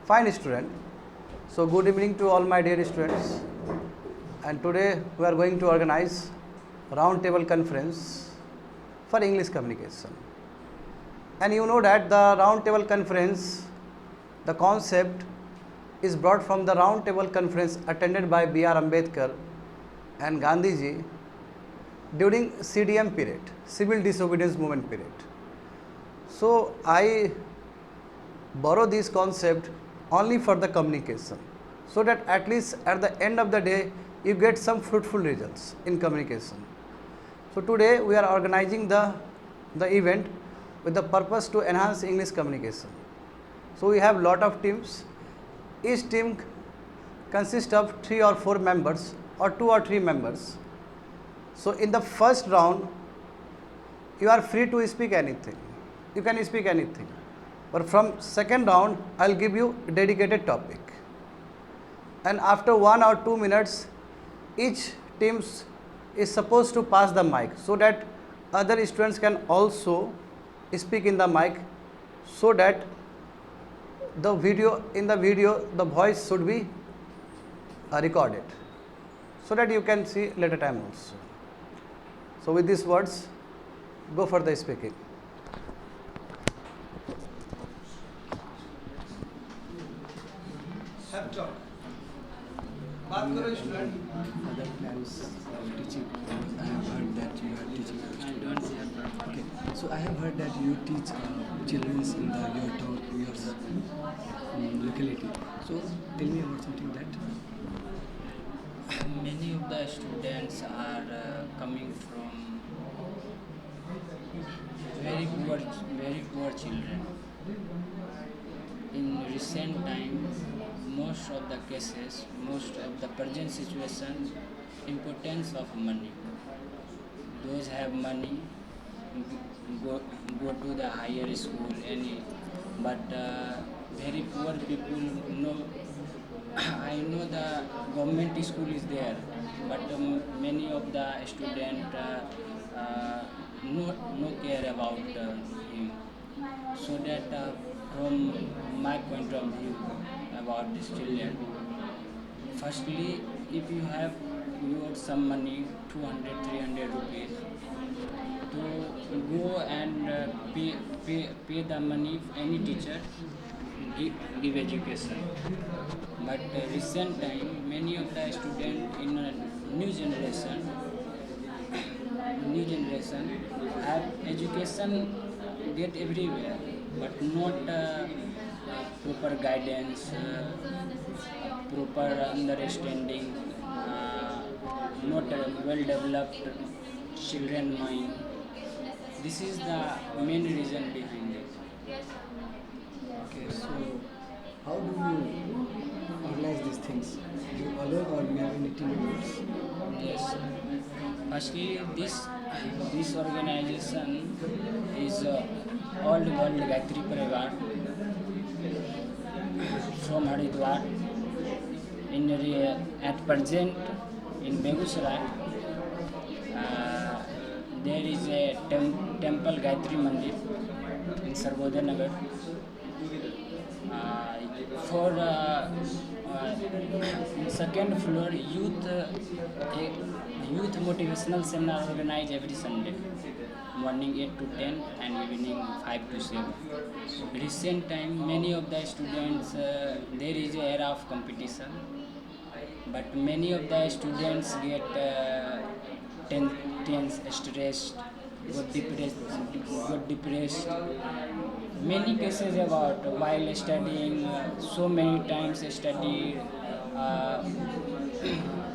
Fine student. So good evening to all my dear students. And today we are going to organize round table conference for English communication. And you know that the round table conference, the concept is brought from the round table conference attended by B.R. Ambedkar and Gandhiji during CDM period, Civil Disobedience Movement period. So I borrow this concept only for the communication, so that at least at the end of the day you get some fruitful results in communication. So today we are organizing the event with the purpose to enhance English communication. So we have lot of teams. Each team consists of 3 or 4 members or 2 or 3 members. So in the first round you are free to speak anything. You can speak anything. But from second round, I will give you a dedicated topic. And after 1 or 2 minutes, each team is supposed to pass the mic so that other students can also speak in the mic, so that in the video the voice should be recorded, so that you can see later time also. So with these words, go for the speaking. बात करो student. Other plans of teaching. I have heard that you are teaching students. Okay, so I have heard that you teach children in your town, your locality. So tell me about something that. Many of the students are coming from very poor children. In recent time, most of the cases, most of the present situation, importance of money. Those have money go to the higher school, but very poor people know. I know the government school is there, but many of the student no care about him. So that from my point of view about these children, firstly, if you have some money, 200-300 rupees, to go and pay the money, any teacher give education. But recent time, many of the students in a new generation have education get everywhere, but not proper guidance, proper understanding, not a well-developed children mind. This is the main reason behind it. Okay, so how do you organize these things? You alone or you have any team members? Yes. Firstly, this organization is All World Gayatri Parivar from Haridwar. At present in Begusarai, there is a temple Gayatri Mandir in Sarvodaya Nagar. For second floor, youth motivational seminar organized every Sunday, morning 8 to 10 and evening 5 to 7. Recent time, many of the students, there is an era of competition, but many of the students get tense, stressed, got depressed. Many cases about while studying, so many times study,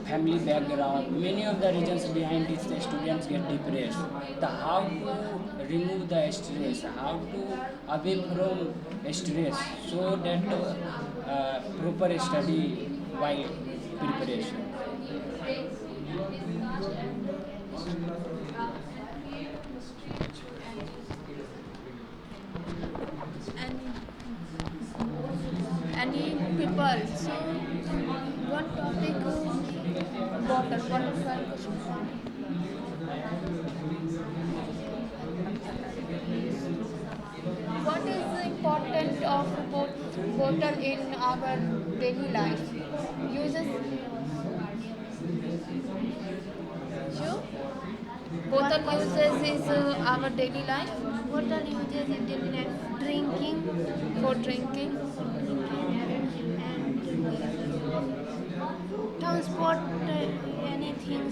family background, many of the reasons behind it the students get depressed. How to remove the stress, how to away from stress, so that proper study while preparation. Any people. So one topic water question. What is the importance of both bottle in our daily life? Uses you? Bottle uses is our daily life. Water uses in daily life, drinking For drinking. and transport anything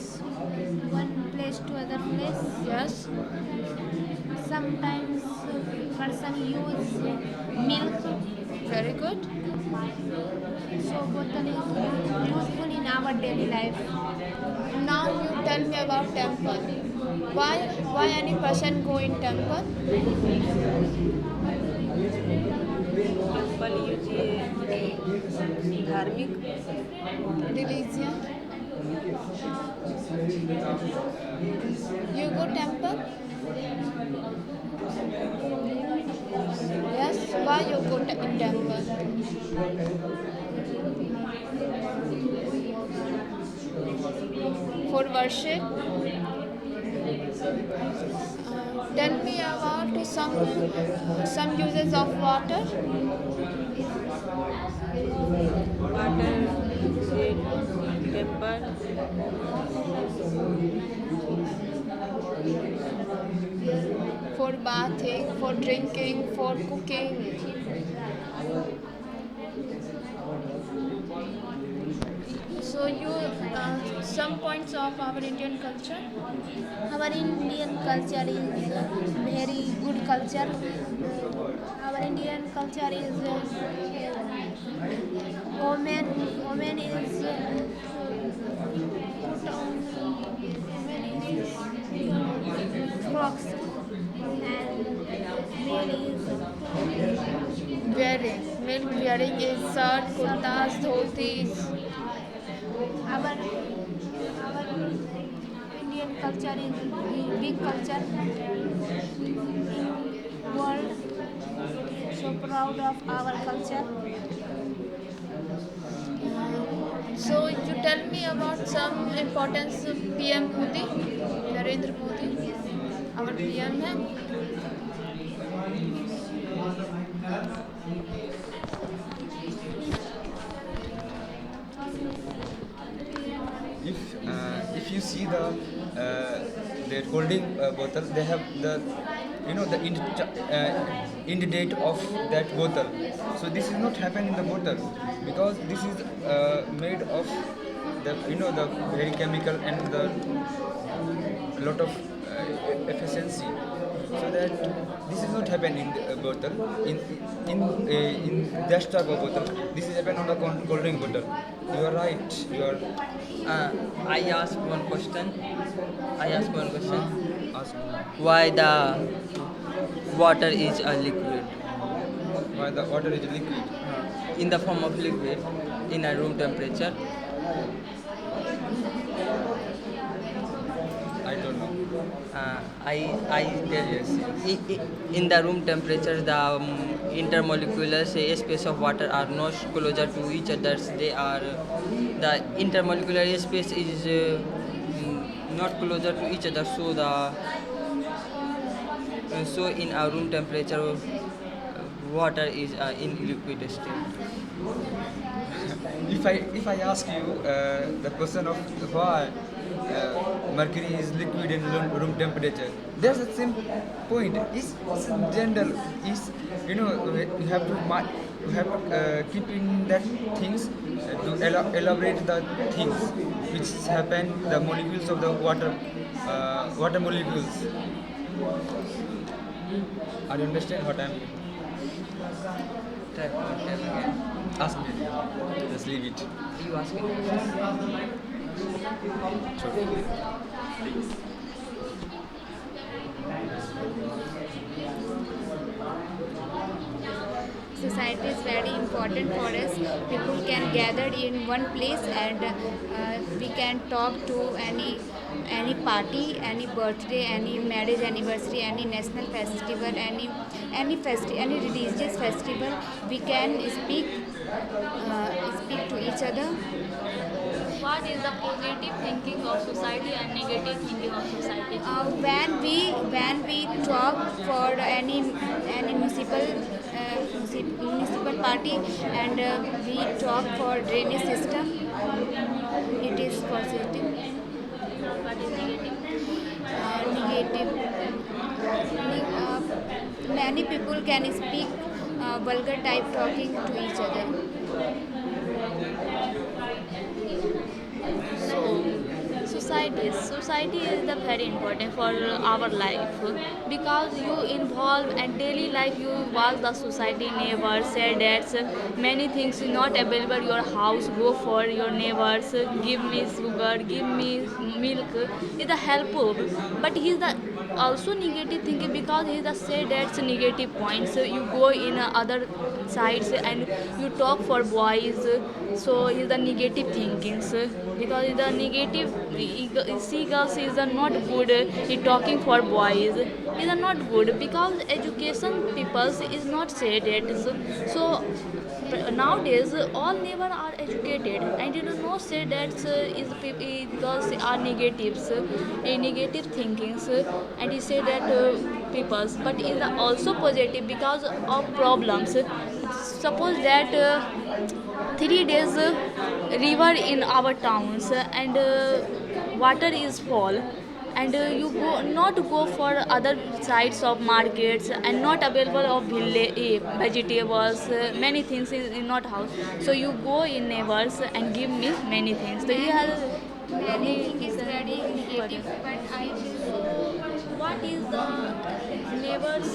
one place to other place. Yes. Sometimes person use milk, Very good. so bottle is useful in our daily life. Now you tell me about temple. Why any person go in temple? Temple ये धार्मिक Religion. You go temple? Yes. Why you go in temple? For worship. Tell me about some uses of water. Water से temple For bathing, for drinking, for cooking. So you some points of our Indian culture. Our Indian culture is very good culture. Our Indian culture is woman is put on frocks and male is Wearing is shirt, kurtas, dhotis. our Indian culture is big culture in world. So proud of our culture. So you tell me about some importance of PM Modi, Narendra Modi, our PM है. If you see the holding bottle, they have the the end date of that bottle. So this is not happen in the bottle because this is made of the the very chemical and the lot of efficiency. So that this is not happen in the bottle in that type of bottle. This is happen on the cold drink bottle. You are right. You are I ask one question. asked Why the water is a liquid? why the water is liquid. In the form of liquid, in a room temperature. I don't know. I tell you. In the room temperature, the intermolecular space of water are not closer to each other. They are the intermolecular space is not closer to each other. So in a room temperature, water is in liquid state. If I ask you the question of why mercury is liquid in room temperature, there's the same point. It's general. Is you have to keep in that things to elaborate the things which happen the molecules of the water molecules. Are you understand what I'm Try to tell again. asking? Just leave it. You asking question? Society is very important for us. People can gather in one place and we can talk to any party, any birthday, any marriage anniversary, any national festival, any religious festival. We can speak to each other. What is the positive thinking of society and negative thinking of society? When we talk for any municipal municipal party, and we talk for drainage system. It is positive. What is negative? Negative. Many people can speak vulgar type talking to each other. So, society is the very important for our life, because you involve and daily life you involve the society, neighbors, say that many things not available your house, go for your neighbors, give me sugar, give me milk, is the helpful. But he is the also negative thinking, because he is the say that's negative points. You go in other sides and you talk for boys, so is the negative thinkings, because the negative seagulls is not good. He talking for boys is not good, because education people is not said that. So nowadays all neighbor are educated and you don't know say that because are negatives, negative thinkings, and he say that peoples, but is also positive because of problems. Suppose that 3 days river in our towns, and water is fall, and you go not go for other sides of markets, and not available of vegetables, many things is not house, so you go in neighbors and give me many things, so he has Many think is very negative, but I feel what is the neighbors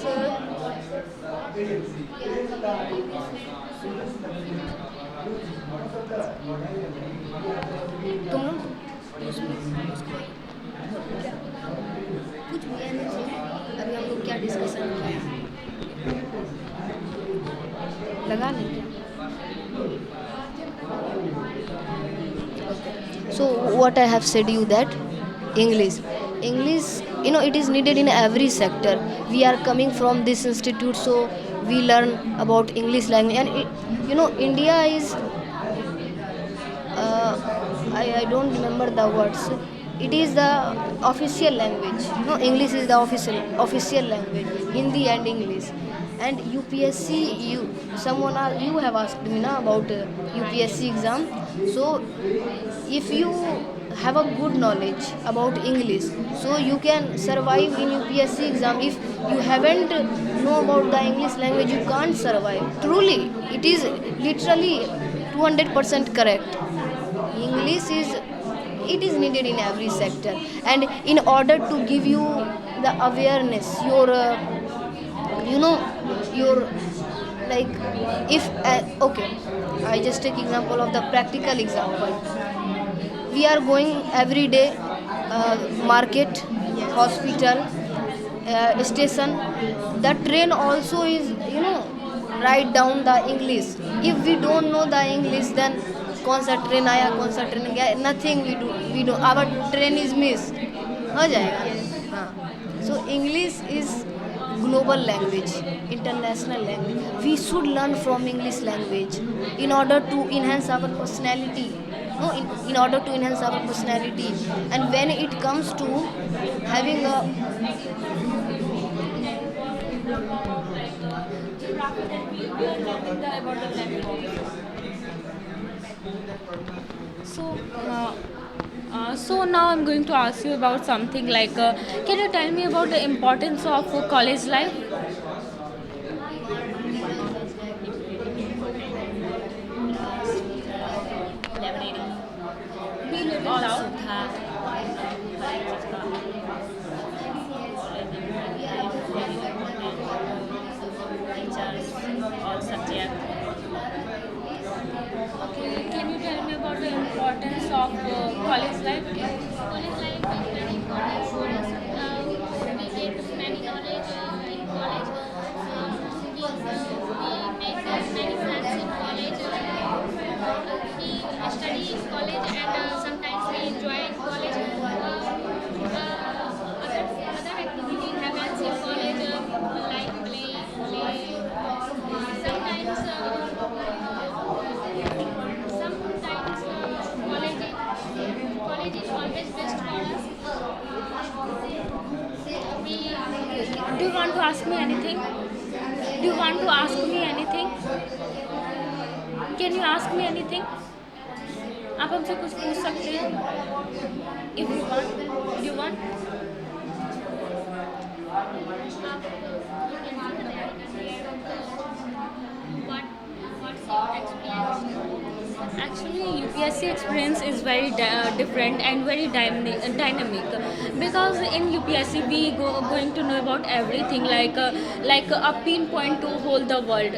तुम लोग कुछ भी नहीं चाहिए। अभी हम लोग क्या डिस्कशन किया लगा लें क्या? So what I have said you that English, it is needed in every sector. We are coming from this institute, so we learn about English language, and India is I don't remember the words. It is the official language. English is the official language. Hindi and English. And UPSC, you have asked me about UPSC exam. So if you have a good knowledge about English, so you can survive in UPSC exam. If you haven't know about the English language, you can't survive. Truly, it is literally 200% correct. English is needed in every sector, and in order to give you the awareness, your like if okay, I just take example of the practical example. We are going every day market, hospital, station. The train also is write down the English. If we don't know the English, then कौन सा train आया कौन सा train गया, nothing we do our train is miss हो जाएगा. हाँ, so English is global language, international language. We should learn from English language in order to enhance our personality. In order to enhance our personality. And when it comes to having a So now I'm going to ask you about something like, can you tell me about the importance of college life? Be a little loud. all subjects. Okay, can you tell me about the importance of college life? College life is very important for us. We get many knowledge in college. We make many friends in college. We study in college and sometimes we enjoy in college. Other activity happens in college like play. Sometimes college is always best for us. Do you want to ask me anything? Do you want to ask me anything? Can you ask me anything? आप हमसे कुछ पूछ सकते हैं if you want, you want. Actually, UPSC experience is very different and very dynamic, because in UPSC we going to know about everything, like a pinpoint to hold the world.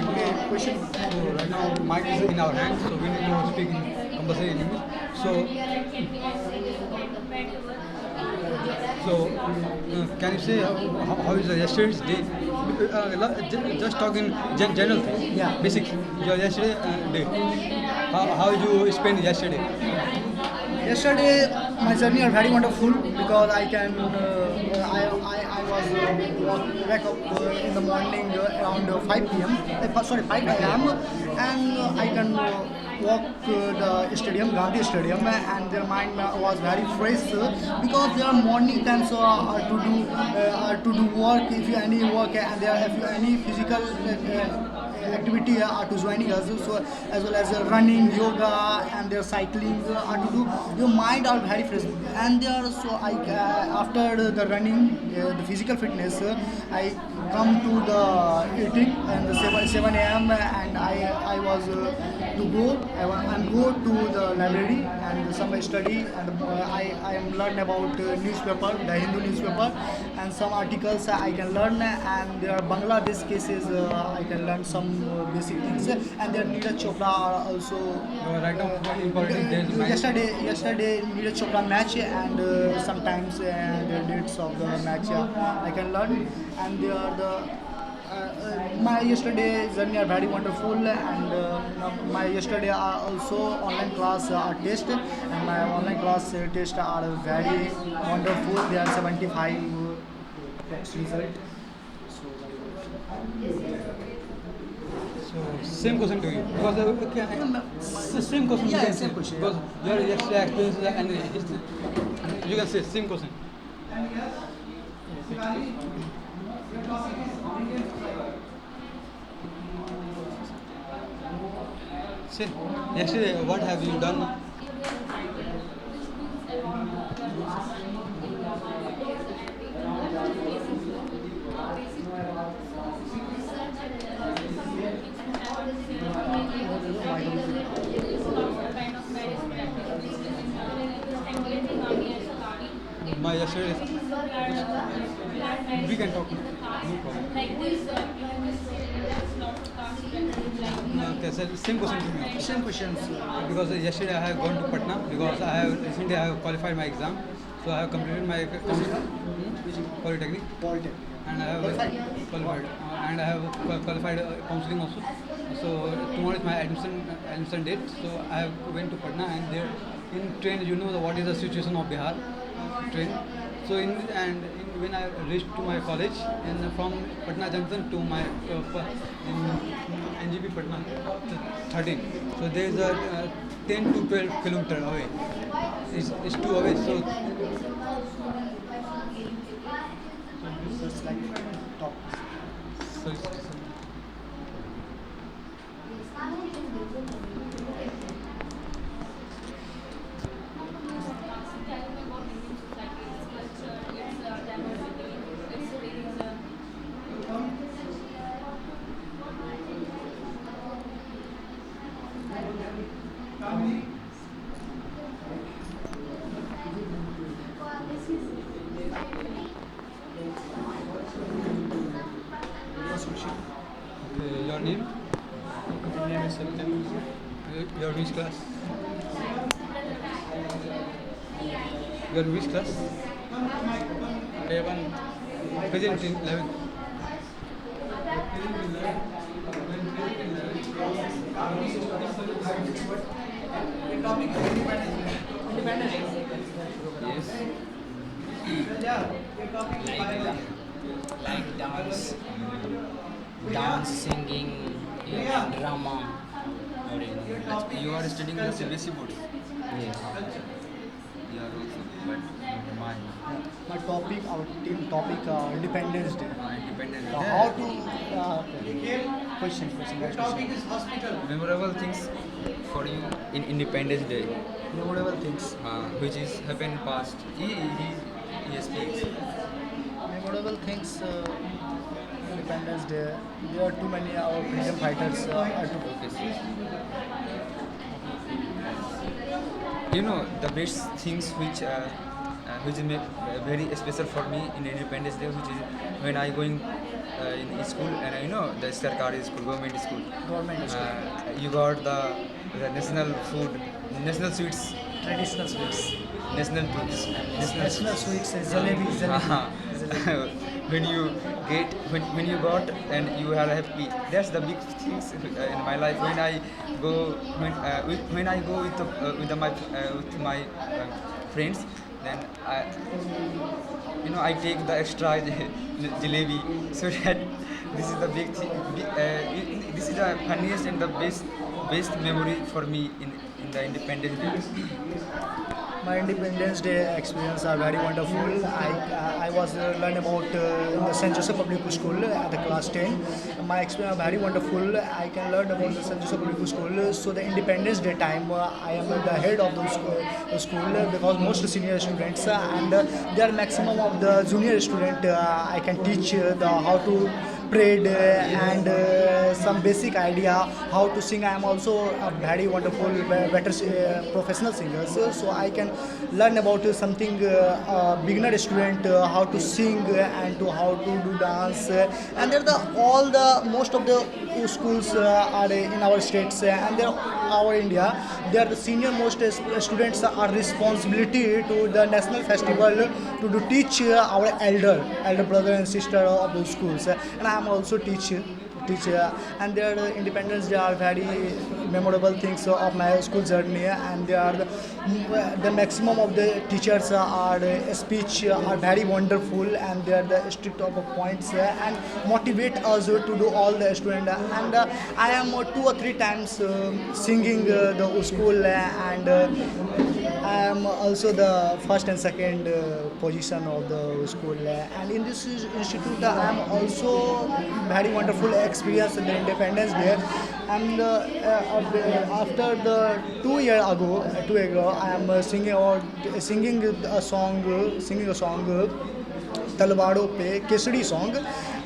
Okay, question. So right now mic is in our hands, so we need to speak in compulsory in English. So can you say how is yesterday's day? Just talk in general thing. Yeah. Basics. Your yesterday day. How you spend yesterday? Yesterday, my journey are very wonderful because I can I was wake up in the morning around 5 p.m. Sorry, 5 a.m. and I can walk the stadium, Gandhi Stadium, and their mind was very fresh because their morning times are to do work. If you any work and there if you any physical activity are to joining us, so as well as running, yoga, and their cycling are to do. Your mind are very fresh, and there so I after the running, the physical fitness, I come to the eating and the 7 a.m. and I was to go. I'm go to the library and some study, and I am learn about newspaper, the Hindu newspaper, and some articles I can learn, and there are Bangladesh cases I can learn some basic things, and there Neeraj Chopra are also. Right now, what important there's match. Yesterday Neeraj Chopra match, and sometimes the dates of the match I can learn, and they are the. My yesterday journey are very wonderful, and my yesterday are also online class test, and my online class test are very wonderful. They are 75 result. So same question to you because same question. Yeah, you can same say, question, because your yesterday experience and history, you can say same question. Say yesterday what have you done? My yesterday. We can talk. No problem. Okay, so same question to me. Same questions. Because yesterday I have gone to Patna because recently I have qualified my exam, so I have completed my polytechnic, and I have qualified and I have qualified counseling also. So tomorrow is my admission date. So I have went to Patna, and there in train what is the situation of Bihar train. So when I reached to my college, and from Patna Junction to my NGP Patna 13. So there is a 10 to 12 kilometer away. It's too away. So Just like top. so it's, okay, your name? My name is Satyam. Your which class? Your which class? 11. Present in 11. Yes. like dance, singing, drama. You are studying the CBSE board. Yes. You are also, but my My topic, our team topic, Independence Day. independent. How Question, guys, question. Memorable things for you in Independence Day, Memorable things. which is happened past. He speaks. Memorable things. Independence Day. There are too many our freedom fighters are to focus. You know the best things which is very special for me in Independence Day, which is when I going in school, and I know the Sarkari school, government school. Government school. You got the national food, national sweets, Traditional sweets. national foods, National sweets is jalebi. when you when you got and you are happy, that's the big things in my life. When I go when I go with my friends, then I take the extra jalebi, so that this is the big thing. This is the funniest and the best memory for me in the Independence Day. My Independence Day experience are very wonderful. I was learning about the St. Joseph Public School at the class 10. My experience are very wonderful. I can learn about the St. Joseph Public School. So the Independence Day time, I am the head of the school because most senior students and there are maximum of the junior student. I can teach how to prayed and some basic idea how to sing. I am also a very wonderful, better professional singer, so I can learn about something beginner student how to sing and to how to do dance. And there the most of the schools are in our states and they're our India. They are the senior most students are responsibility to the national festival to teach our elder brother and sister of the schools, and I am also teacher. And their Independence Day are very memorable things of my school journey, and they are the maximum of the teachers are speech are very wonderful, and they are the strict of points and motivate us to do all the student. And I am 2 or 3 times singing the school, and I am also the first and second position of the school. And in this institute I am also very wonderful experience in the Independence Day. And after the 2 year ago, I am singing a song Talwado Pe Kesari song,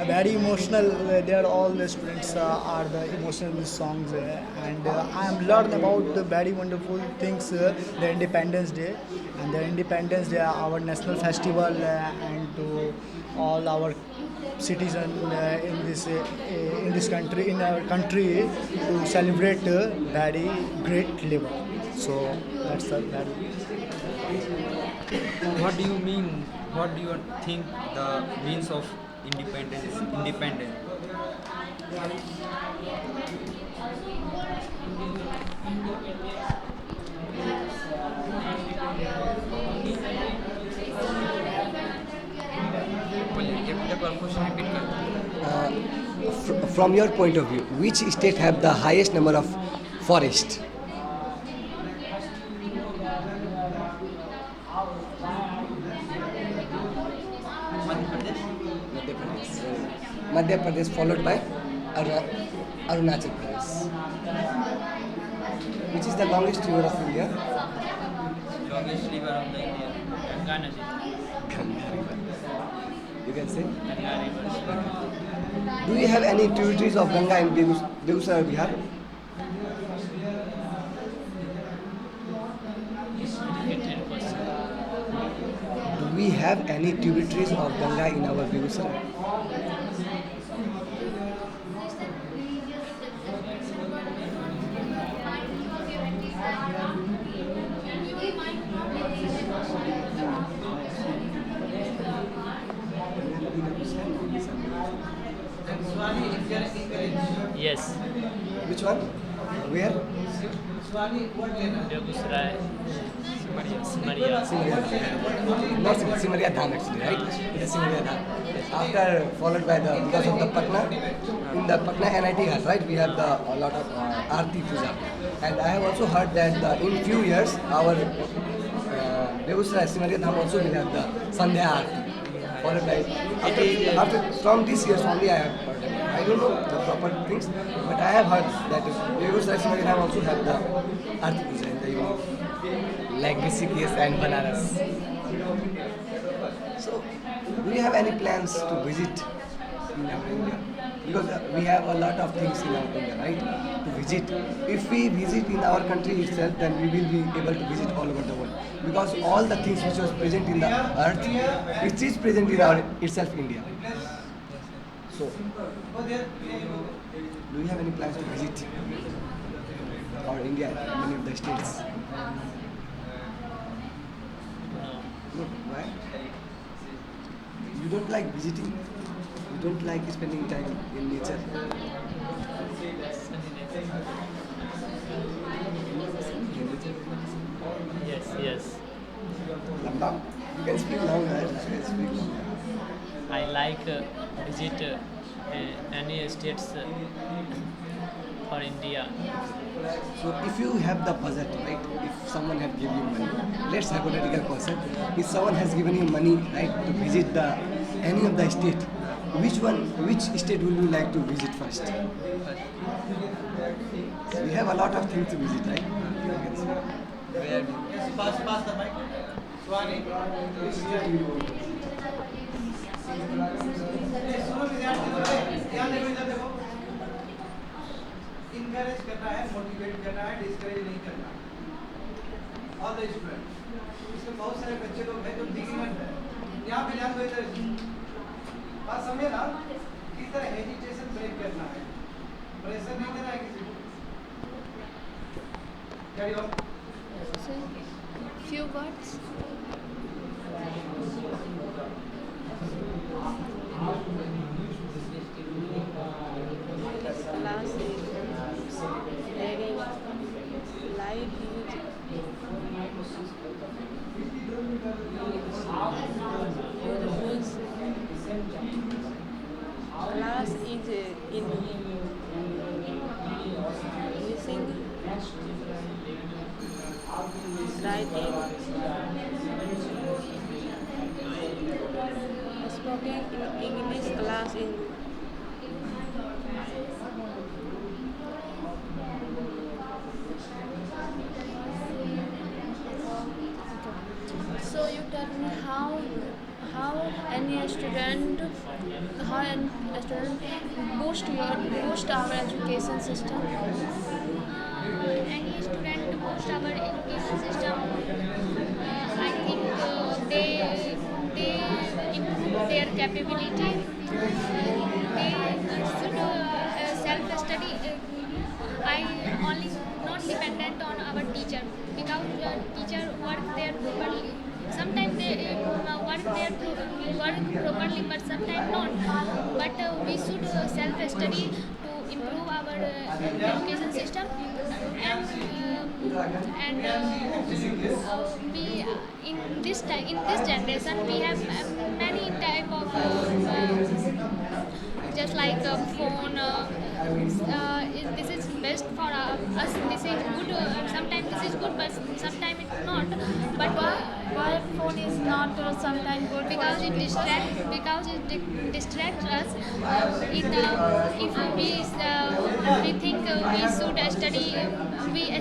very emotional. There all the students are the emotional songs, and I am learn about the very wonderful things, the Independence Day. And the Independence Day our national festival, and to all our citizens in our country to celebrate very great level. So that's the very. What do you mean? What do you think the means of independence is? Independent. From your point of view, which state have the highest number of forest? Madhya Pradesh, followed by Arunachal Pradesh. Which is the longest river of India? Longest river of the India, Ganga Nazi. Ganga river. You can say? Ganga river. Do you have any tributaries of Ganga in Begusara, Bihar? Do we have any tributaries of Ganga in our Begusara? Yes. Which one? Where? Begusara, Simaria. Not Simaria Dham actually, right? It is Simaria Dham. After followed by because of the Patna, in the Patna NIT Hall, right? We have a lot of Aarti Puja. And I have also heard that in few years our Begusara Simaria Dham also will have the Sandhya Aarti. Followed by after from this years only I have heard about, right? I don't know the proper things, but I have heard that Yugoslavia have also had the Earth Puja in the like Rishikesh and Banaras. So, do you have any plans to visit in our India? Because we have a lot of things in our India, right? To visit. If we visit in our country itself, then we will be able to visit all over the world. Because all the things which was present in the earth, it is present in our itself India. So, do you have any plans to visit our India, many of the states? No. Why? You don't like visiting? You don't like spending time in nature? Yes. Lambda, you can speak longer. You can speak longer. I like visit any states for India. So if you have the budget, right? If someone have given you money, let's hypothetical person. If someone has given you money, right, to visit the any of the state, which state will you like to visit first? We have a lot of things to visit, right? Where do you? Pass the mic. Swani. Encourage करना है, motivate करना है, discourage नहीं करना। All the student, इसमें बहुत सारे बच्चे लोग हैं जो बिगिनर हैं। यहाँ पे ध्यान दो, इधर बात समझे ना, किस तरह हेजिटेशन ब्रेक करना है, प्रेशर नहीं देना है किसी को। Carry on. Few words. Class is very light use. Class is in listening, writing, spoken in English class in So you tell me how any student boost our education system. Any student boost our education system. I think they improve their capability. They should self-study. I only not dependent on our teacher, because teacher work there properly. Sometimes they work properly, but sometimes not. But we should self-study to improve our education system, and we in this generation we have many type of just like a phone. This is best for us. This is good. Sometimes this is good, but sometimes it's not. But Why phone is not sometimes good? because it distracts us. If we think we should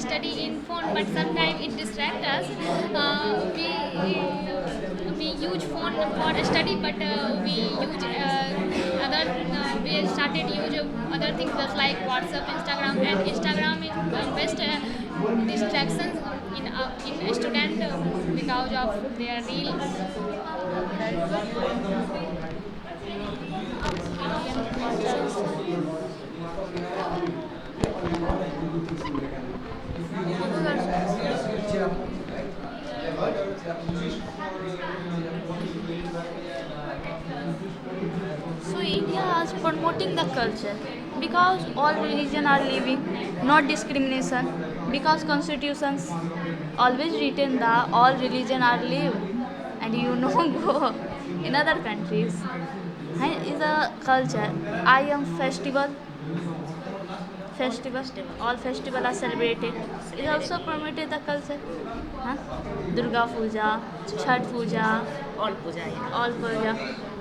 study in phone, but sometimes it distracts us. We use phone for study, but we use we started use other things just like WhatsApp, Instagram, and Instagram is best distractions in student because of their reels. So India is promoting the culture because all religion are living, not discrimination. Because constitutions always written that all religion are live, and go in other countries. And is a culture. I am festival. All festival are celebrated. It also promoted the culture. Durga Puja, Chhat Puja, all puja. all puja.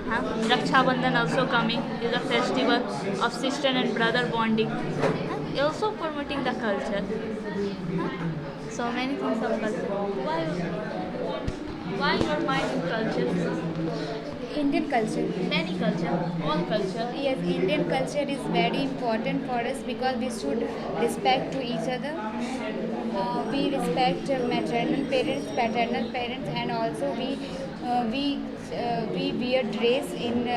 Huh? Raksha Bandhan also coming is a festival of sister and brother bonding. Huh? Also promoting the culture. Huh? So many things of culture. Why your mind in culture? Indian culture. Many culture, all culture. Yes, Indian culture is very important for us because we should respect to each other. We respect maternal parents, paternal parents, and also we wear dress in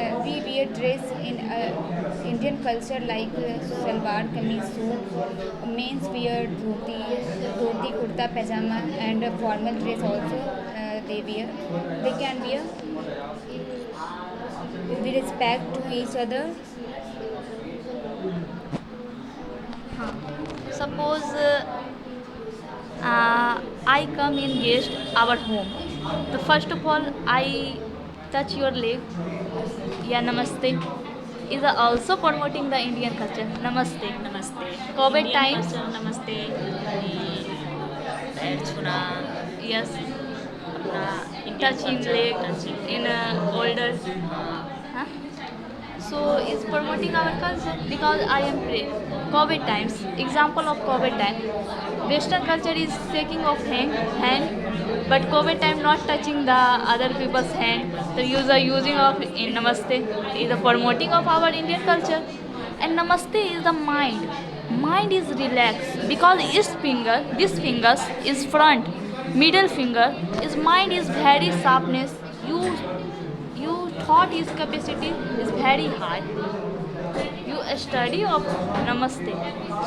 Indian culture like salwar kameez suit. Men's wear dhoti kurta pajama and formal dress also they wear. They can wear. We respect to each other. Suppose I come in guest our home. So first of all, I touch your leg. Yeah, namaste. Is also promoting the Indian culture. Namaste. नमस्ते COVID Indian times. culture, नमस्ते पैर छूना Yes. अपना Indian Touching culture, leg touching in older. Huh? So it's promoting our culture because I am pray. COVID times. Example of COVID time. Western culture is taking of hand, but COVID time not touching the other people's hand. The user using of in Namaste is the promoting of our Indian culture. And Namaste is the mind. Mind is relaxed because this fingers is front, middle finger, his mind is very sharpness. You thought his capacity is very high. You study of Namaste.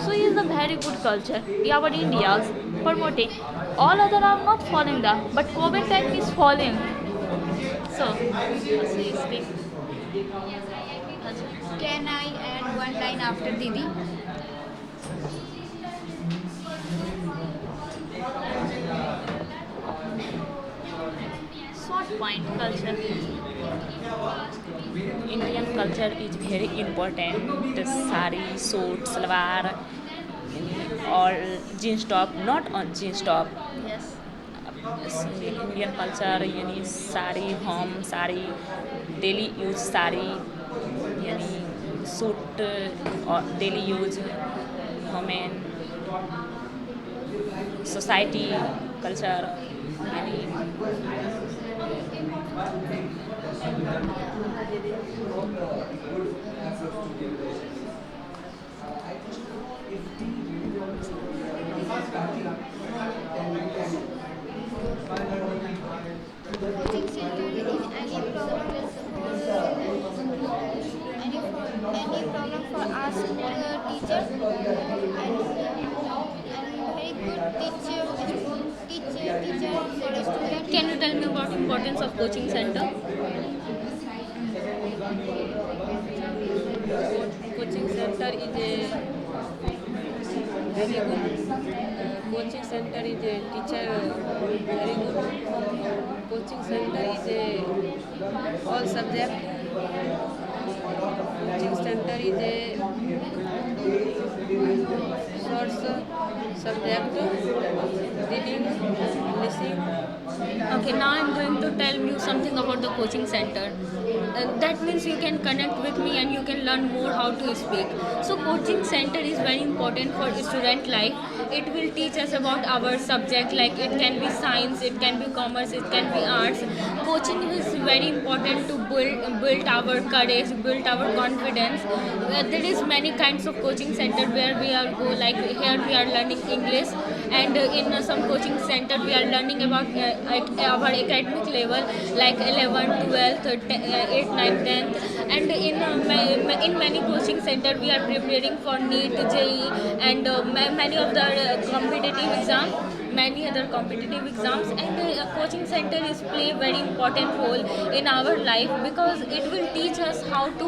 So he is a very good culture. Our India's promoting. All other are not following that, but COVID time is following. So, we speak. Can I add one line after Didi? Short point culture. Indian culture is very important. Sari, suit, salwar, or jeans top, not on jeans top. Yes. Indian culture यानी साड़ी हम sari daily use sari यानी suit और daily use women society culture यानी Coaching center in any problem for ask teacher and very good teacher for a student. Can you tell me about importance of coaching center? Coaching center is a very good. Coaching center is a teacher very good. Coaching center is a all subject. Coaching center is a source subject reading, listening. Okay, now I'm going to tell you something about the coaching center. That means you can connect with me and you can learn more how to speak. So coaching center is very important for student life. It will teach us about our subject, like it can be science, it can be commerce, it can be arts. Coaching is very important to build our courage, build our confidence. There is many kinds of coaching center where we are go, like here we are learning English, and in some coaching center we are learning about at our academic level like 11, 12, 8, 9, 10, and in many coaching center we are preparing for NEET, JEE, and many of the competitive exams, many other competitive exams, and coaching center is play very important role in our life because it will teach us how to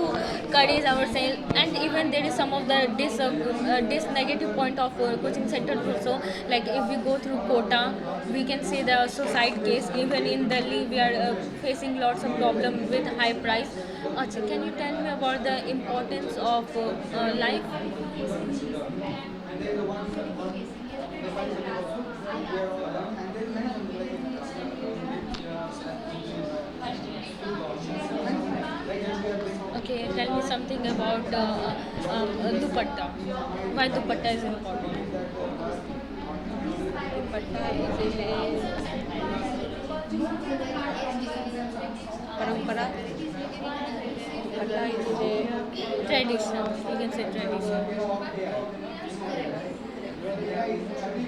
courage ourselves. And even there is some of the this negative point of coaching center also, like if we go through quota, we can say the suicide case. Even in Delhi we are facing lots of problem with high price. Acha, can you tell me about the importance of life? Okay, tell me something about dupatta. Why dupatta is important? Dupatta is a parampara. Dupatta is a tradition. You can say tradition.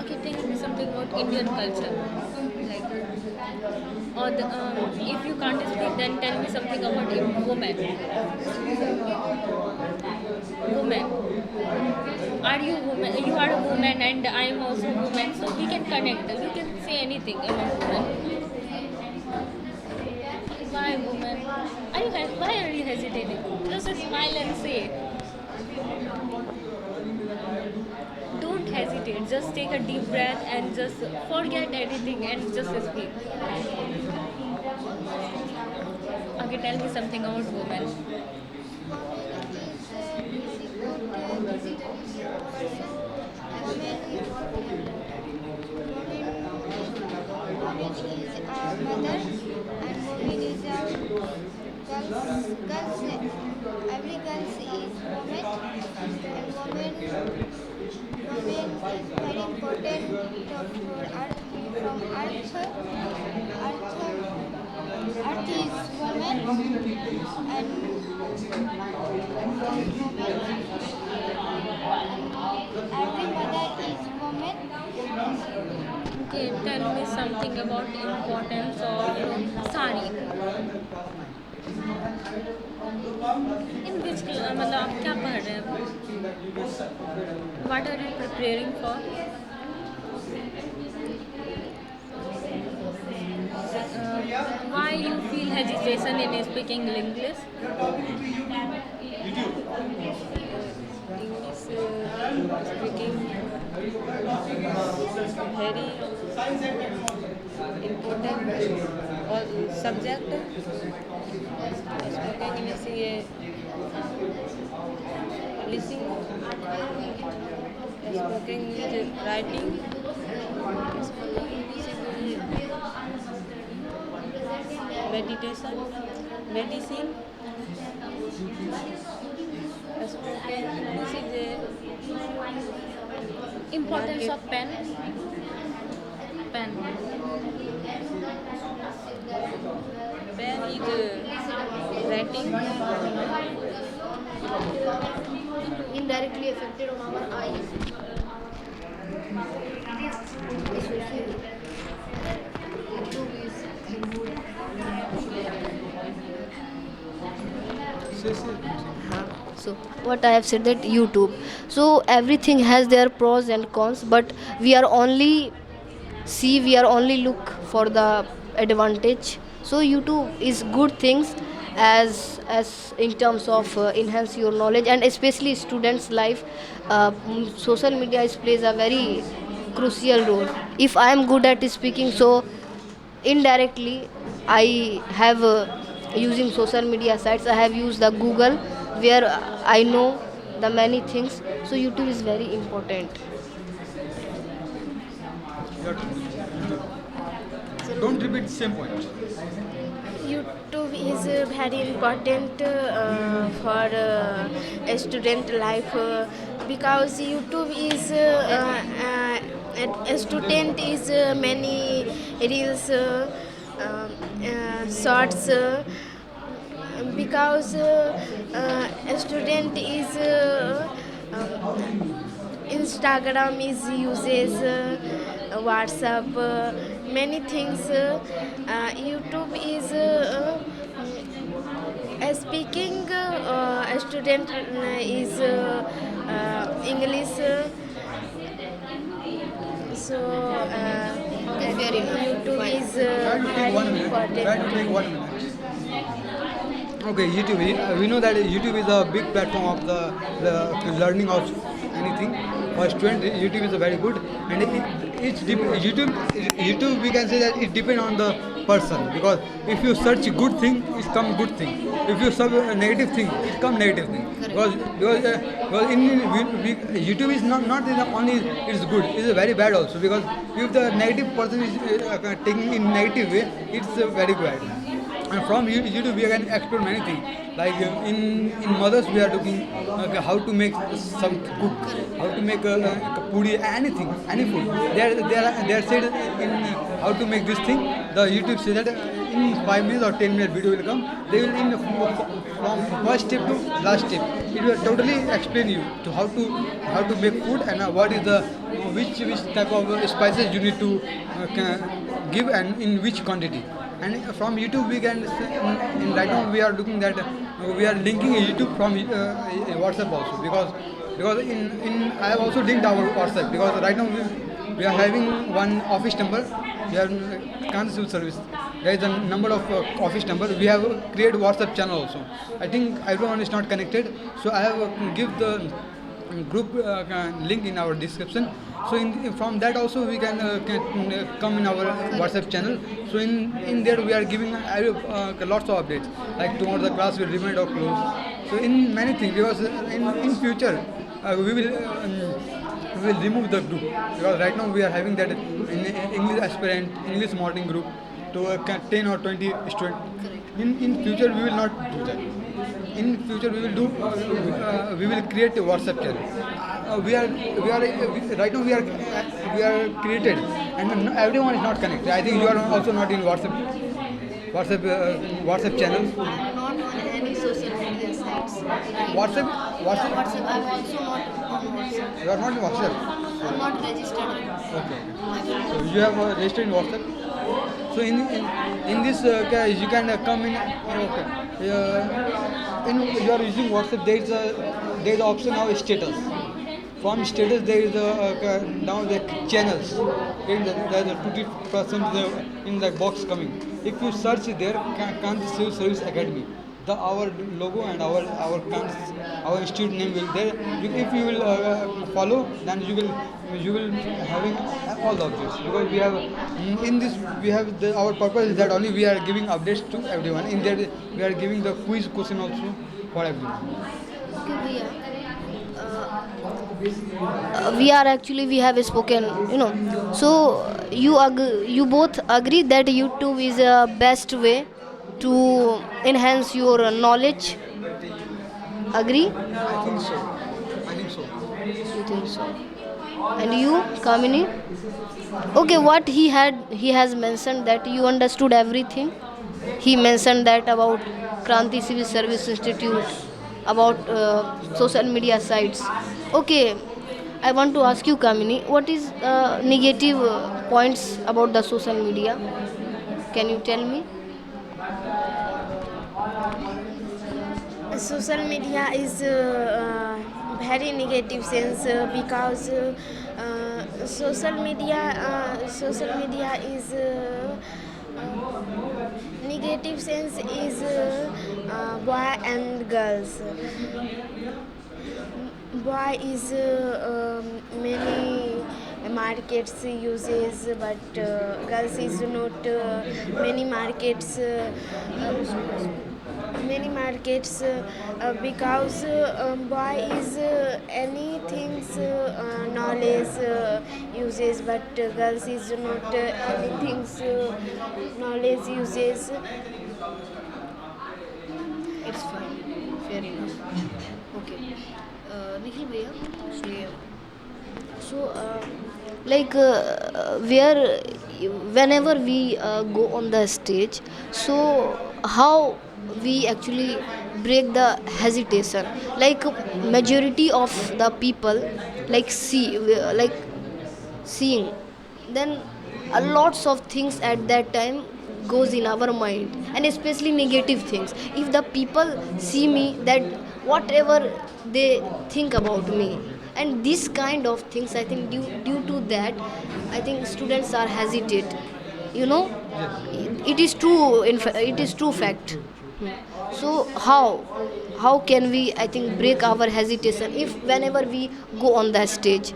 Okay, tell me something about Indian culture. Like, or if you can't speak, then tell me something about women. Women. Are you woman? You are a woman, and I am also a woman, so we can connect. We can say anything about women. Why woman? Why are you hesitating? Just smile and say it. Don't hesitate. Just take a deep breath and just forget anything and just speak. Okay, tell me something about women. Mother and woman is a girls. Every girl is woman and woman is very important for earth. From earth is woman and every mother is woman. Okay, tell me something about importance of sari. In which मतलब आप क्या पढ़ रहे हैं? What are you preparing for? Why you feel hesitation in speaking English? Speaking very important subject. Spoken English ये listening, spoken English writing, meditation, medicine. Spoken English is Importance of pen. Pen. Pen is writing. Indirectly affected on our eyes. So what I have said that YouTube. So everything has their pros and cons, but we are only look for the advantage. So YouTube is good things as in terms of enhance your knowledge, and especially students life. Social media plays a very crucial role. If I am good at speaking, so indirectly I have using social media sites, I have used the Google where I know the many things. So YouTube is very important. Don't repeat the same point. YouTube is very important for a student life because YouTube is a student is many reels, shorts. Because a student is Instagram is uses WhatsApp many things. YouTube is speaking. A student is English. So YouTube is very important. Okay, YouTube. We know that YouTube is a big platform of the learning of anything. For student, YouTube is a very good, and YouTube we can say that it depends on the person, because if you search good thing, it come good thing. If you search a negative thing, it come negative thing. Because YouTube is not only it's good, it's very bad also, because if the negative person is taking in negative way, it's very bad. And from YouTube we can explore many things. Like in mothers we are looking how to make some cook, how to make a puri, anything, any food. They are said in how to make this thing. The YouTube says that in 5 minutes or 10 minute video will come. They will from first step to last step. It will totally explain you to how to make food and what is the which type of spices you need to give and in which quantity. And from YouTube we can right now we are looking that we are linking YouTube from WhatsApp also, because in I have also linked our WhatsApp, because right now we are having one office number. We have Civil Service. There is a number of office number. We have created WhatsApp channel also. I think everyone is not connected, so I have give the group link in our description. So from that also we can come in our WhatsApp channel. So in there we are giving lots of updates, like tomorrow the class will remain or close. So in many things, because in future we will remove the group, because right now we are having that in English aspirant, English modeling group to 10 or 20 students. In future we will not do that. In future we will do we will create a WhatsApp channel. We are right now we are created, and everyone is not connected. I think you are also not in WhatsApp channel. I'm not on any social media sites. WhatsApp. I'm also not on WhatsApp. You are not in WhatsApp. I'm not registered. Okay. So you have registered in WhatsApp. So in this you can come in. In you are using WhatsApp. There is an option now status. From status there is now the channels. There is a 20% in the box coming. If you search there, Kant Civil Service Academy, our logo and our institute name will there. If you will follow, then you will having all the objects, because we have in this we have our purpose is that only we are giving updates to everyone. In there we are giving the quiz question also for everyone. Okay, we have spoken, so you both agree that YouTube is a best way to enhance your knowledge. Agree? I think so. You think so? And you, Kamini? Okay, what he has mentioned that you understood everything. He mentioned that about Kranti Civil Service Institute, about social media sites. Okay, I want to ask you, Kamini, what is negative points about the social media? Can you tell me? Social media is very negative sense because social media is negative sense is boy and girls. Boy is many markets uses, but girls is not many markets. Because boy is anything knowledge uses, but girls is not anything knowledge uses. It's fine. Fair enough. Okay. Nikhil bhaiya, so whenever we go on the stage, so how we actually break the hesitation, like majority of the people seeing, then a lots of things at that time goes in our mind, and especially negative things. If the people see me, that whatever they think about me, and this kind of things, I think due to that, I think students are hesitate. It is true. It is true fact. So how can we, I think, break our hesitation if whenever we go on the stage?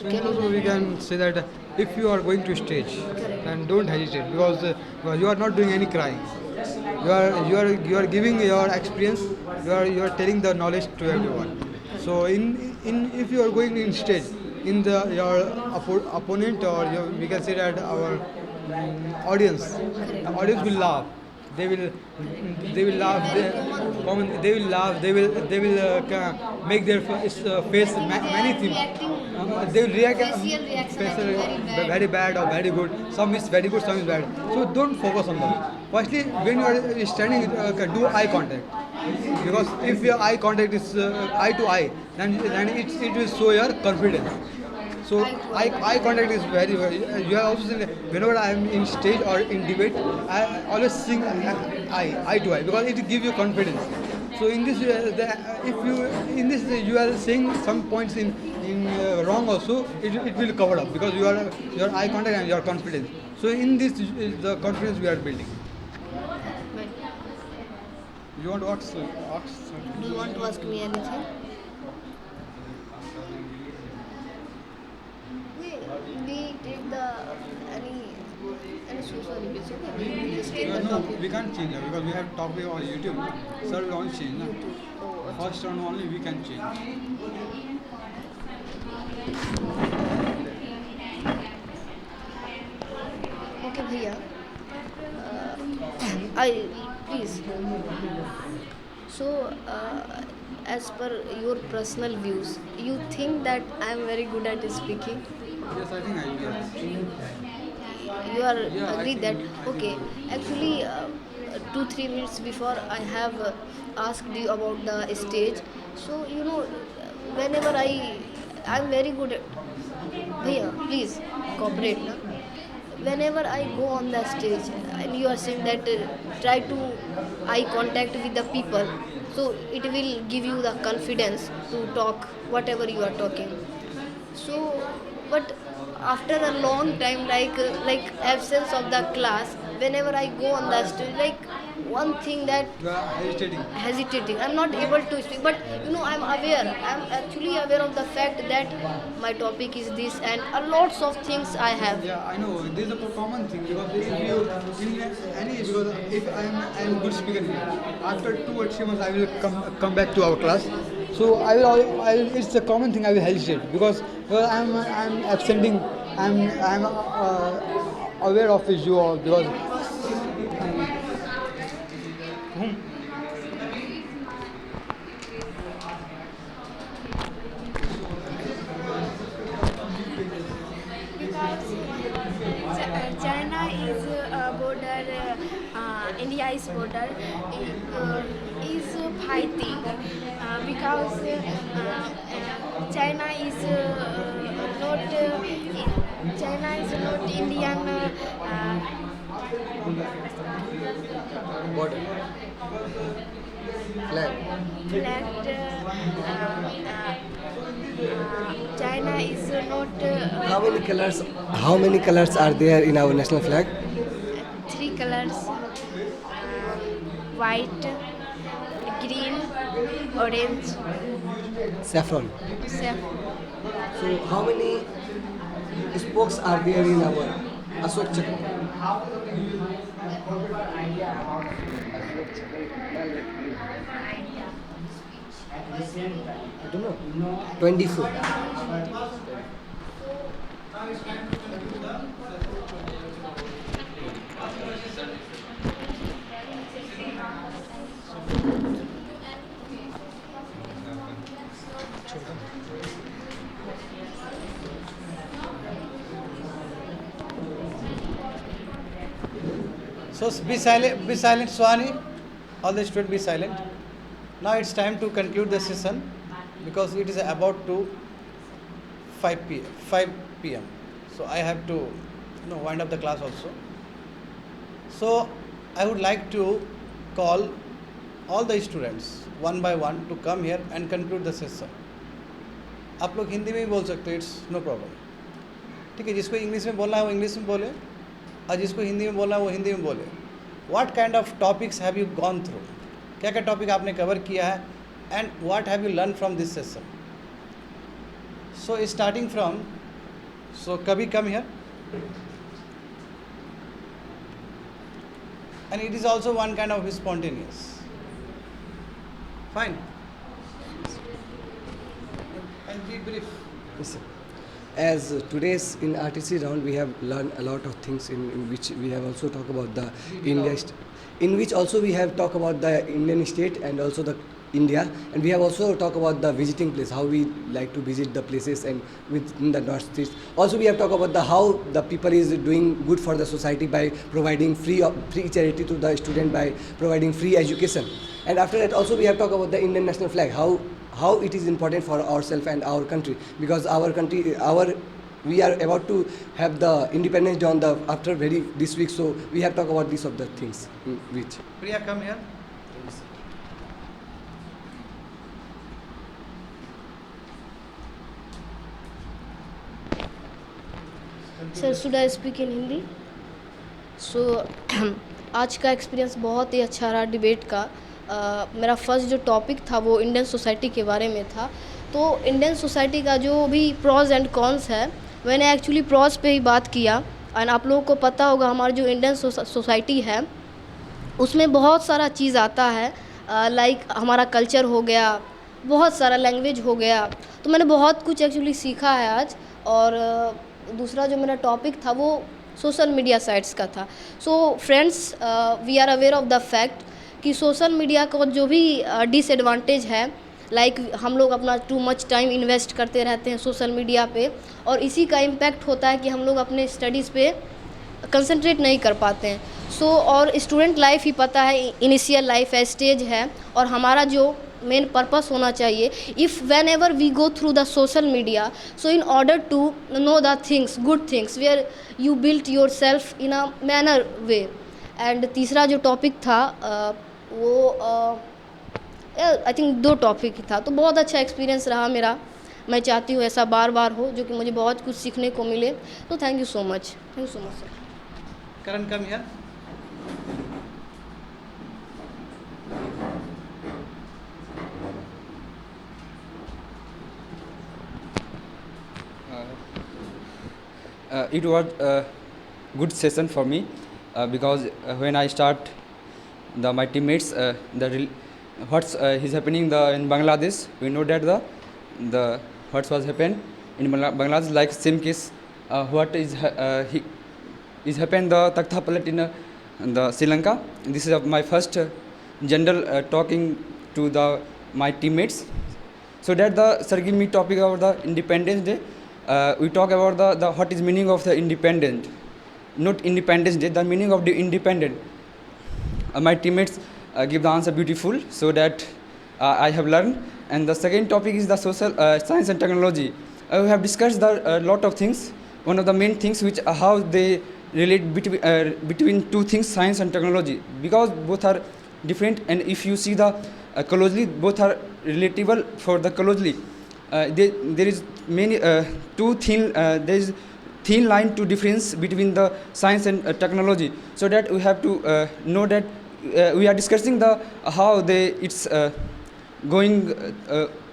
So we can say that if you are going to stage, then don't hesitate, because you are not doing any crying. You are giving your experience. You are telling the knowledge to everyone. So if you are going in stage, your opponent, or we can say that our audience, the audience will laugh. they will laugh, they will laugh, they will make their face many things. They will react very bad or very good. Some is very good, some is bad. So don't focus on them. Firstly, when you are standing, do eye contact. Because if your eye contact is eye to eye, then it will show your confidence. So eye contact is very, very. You have also seen that whenever I am in stage or in debate, I always sing eye to eye because it gives you confidence. So in this, you are saying some points in wrong also, it will cover up because your eye contact and your confidence. So in this is the confidence we are building. You want to ask? Do you want to ask me anything? We did any social events, okay? We just take the No, topic. we can't change that because we have topic on YouTube. Sir will only change. Na? First round only we can change. Okay, bhaiya. Please. So, as per your personal views, you think that I am very good at speaking? Yes, I think I will. You are agree that okay. Actually, 2-3 minutes before I have asked you about the stage. So whenever I'm very good at. Bhaiya, please cooperate, na. Whenever I go on the stage and you are saying that try to eye contact with the people, so it will give you the confidence to talk whatever you are talking. So, but after a long time, like absence of the class, whenever I go on the stage, like one thing that You are hesitating. I'm not able to speak, but I'm aware. I'm actually aware of the fact that my topic is this and a lots of things I have. Yeah, I know. This is a common thing because if I'm good speaker, after 2 or 3 months I will come back to our class. So I will. It's a common thing. I will hesitate because I'm absenting. I'm aware of you all because. China is a border, India is border, is fighting because China is not Indian Border. Flag. China is not. How many colors are there in our national flag? 3 colors: white, green, orange, Saffron. saffron. So how many spokes are there in our Ashok Chakra? I don't know. 24. So be silent, Swani. All the students be silent. Now it's time to conclude the session because it is about to 5 p.m. So I have to wind up the class also. So I would like to call all the students one by one to come here and conclude the session. आप लोग हिंदी में भी बोल सकते हो, it's no problem. ठीक है, जिसको इंग्लिश में बोलना है वो इंग्लिश में बोले और जिसको हिंदी में बोलना है वो हिंदी में बोले. What kind of topics have you gone through, क्या क्या टॉपिक आपने कवर किया है and what have you learn from this session. So starting from कभी come here and it is also one kind of spontaneous. Fine. And be brief. Yes, sir. As today's in RTC round we have learned a lot of things in which we have also talked about the in which also we have talked about the Indian state and also the India, and we have also talked about the visiting place, how we like to visit the places and within the Northeast. Also we have talked about the how the people is doing good for the society by providing free charity to the student, by providing free education. And after that also we have talked about the Indian national flag, how it is important for ourselves and our country, because our country, we are about to have the Independence Day on the after this week, so we have talked about these of the things which. Priya, come here. Sir should I speak in Hindi? So आज का experience बहुत ही अच्छा रहा debate का। मेरा first जो topic था वो इंडियन सोसाइटी के बारे में था। तो इंडियन सोसाइटी का जो भी प्रॉज एंड कॉन्स है, मैंने एक्चुअली प्रॉज पे ही बात किया। एंड आप लोगों को पता होगा हमारी जो इंडियन सोसाइटी है उसमें बहुत सारा चीज़ आता है, लाइक हमारा कल्चर हो गया, बहुत सारा लैंग्वेज हो गया। तो मैंने बहुत कुछ एक्चुअली सीखा है आज। और दूसरा जो मेरा टॉपिक था वो सोशल मीडिया साइट्स का था। So friends, we are aware of the fact कि सोशल मीडिया का जो भी डिसएडवांटेज है, लाइक हम लोग अपना टू मच टाइम इन्वेस्ट करते रहते हैं सोशल मीडिया पे, और इसी का इम्पैक्ट होता है कि हम लोग अपने स्टडीज़ पे कंसंट्रेट नहीं कर पाते हैं। सो और स्टूडेंट लाइफ ही पता है, इनिशियल लाइफ है, स्टेज है, और हमारा जो मेन पर्पस होना चाहिए, if whenever we go through the social media, so in order to know the things, good things, where you built yourself in a manner way. And तीसरा जो topic था वो I think 2 topic था। तो बहुत अच्छा experience रहा मेरा। मैं चाहती हूँ ऐसा बार बार हो, जो कि मुझे बहुत कुछ सीखने को मिले। तो thank you so much sir. Karan, come here. It was a good session for me because when I start my teammates what's is happening in Bangladesh, we know that the what was happened in Bangladesh, like same case what is happened the Takta Palat in the Sri Lanka. This is my first general talking to my teammates, so that the sir give me topic about the Independence Day. We talk about the what is meaning of the independent, not Independence Day, the meaning of the independent. My teammates give the answer beautiful, so that I have learned. And the second topic is the social science and technology. We have discussed a lot of things. One of the main things which how they relate between two things, science and technology, because both are different, and if you see the closely, both are relatable for the closely. There is many there is thin line to difference between the science and technology, so that we have to know that we are discussing the how it's going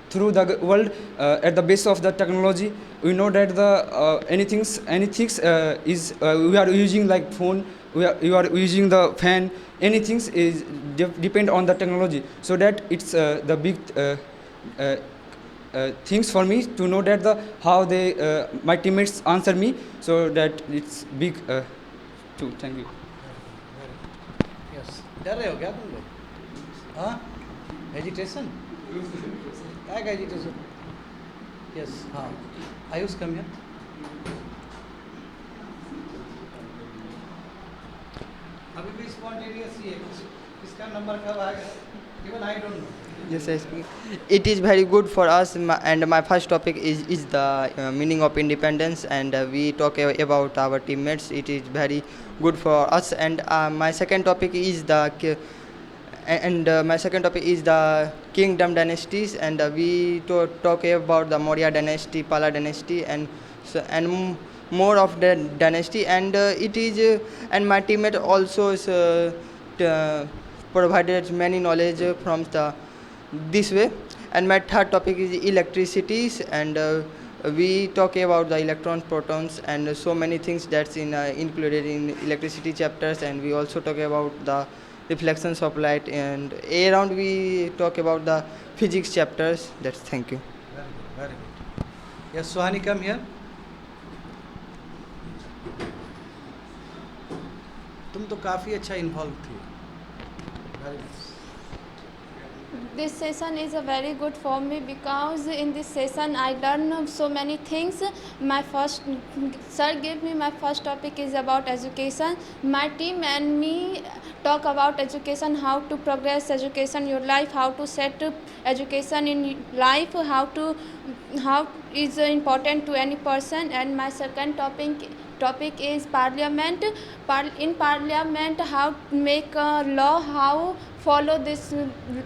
through the world at the base of the technology. We know that the anything is we are using like phone, you are using the fan, anything is depend on the technology, so that it's the big things for me to know that how my teammates answer me, so that it's big too. Thank you. Yes. डर रहे हो क्या तुम लोग? हाँ? Hesitation? क्या है hesitation? Yes. हाँ. Ayush, come here. अभी भी spontaneous ही है. इसका नंबर कब आएगा? Even I don't know. Yes, I speak. It is very good for us, and my first topic is the meaning of independence, and we talk about our teammates. It is very good for us, and my second topic is the kingdom dynasties, and we talk about the Maurya dynasty, Pala dynasty, and more of the dynasty, and it is and my teammate also provided many knowledge from this way. And my third topic is electricities, and we talk about the electrons, protons, and so many things that's included in electricity chapters, and we also talk about the reflections of light, and around we talk about the physics chapters. That's thank you. Very good. Yes, Suhani, come here. तुम तो काफ़ी अच्छा involve थी Very nice. This session is a very good for me because in this session I learn so many things. My first sir gave me my first topic is about education. My team and me talk about education, how to progress education in your life, how to set up education in life, how is important to any person. And my second topic is parliament. In parliament, how make a law, how follow this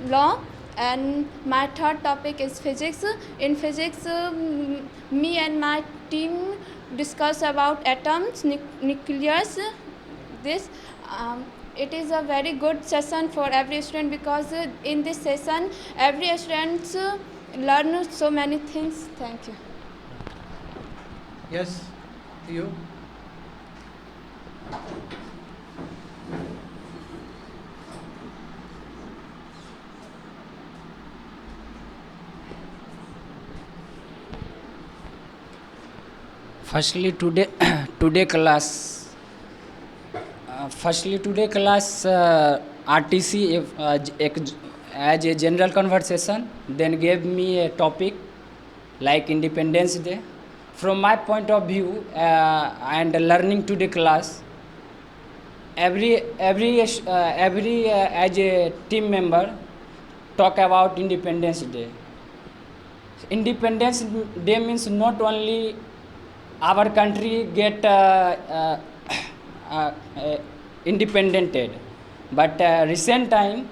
law. And my third topic is physics. In physics, me and my team discuss about atoms, nucleus. This it is a very good session for every student because in this session every student learn so many things. Thank you. Yes, you. Firstly, today class. RTC as a general conversation. Then gave me a topic like Independence Day. From my point of view and learning today class, every as a team member talk about Independence Day. Independence Day means not only our country get independented but recent time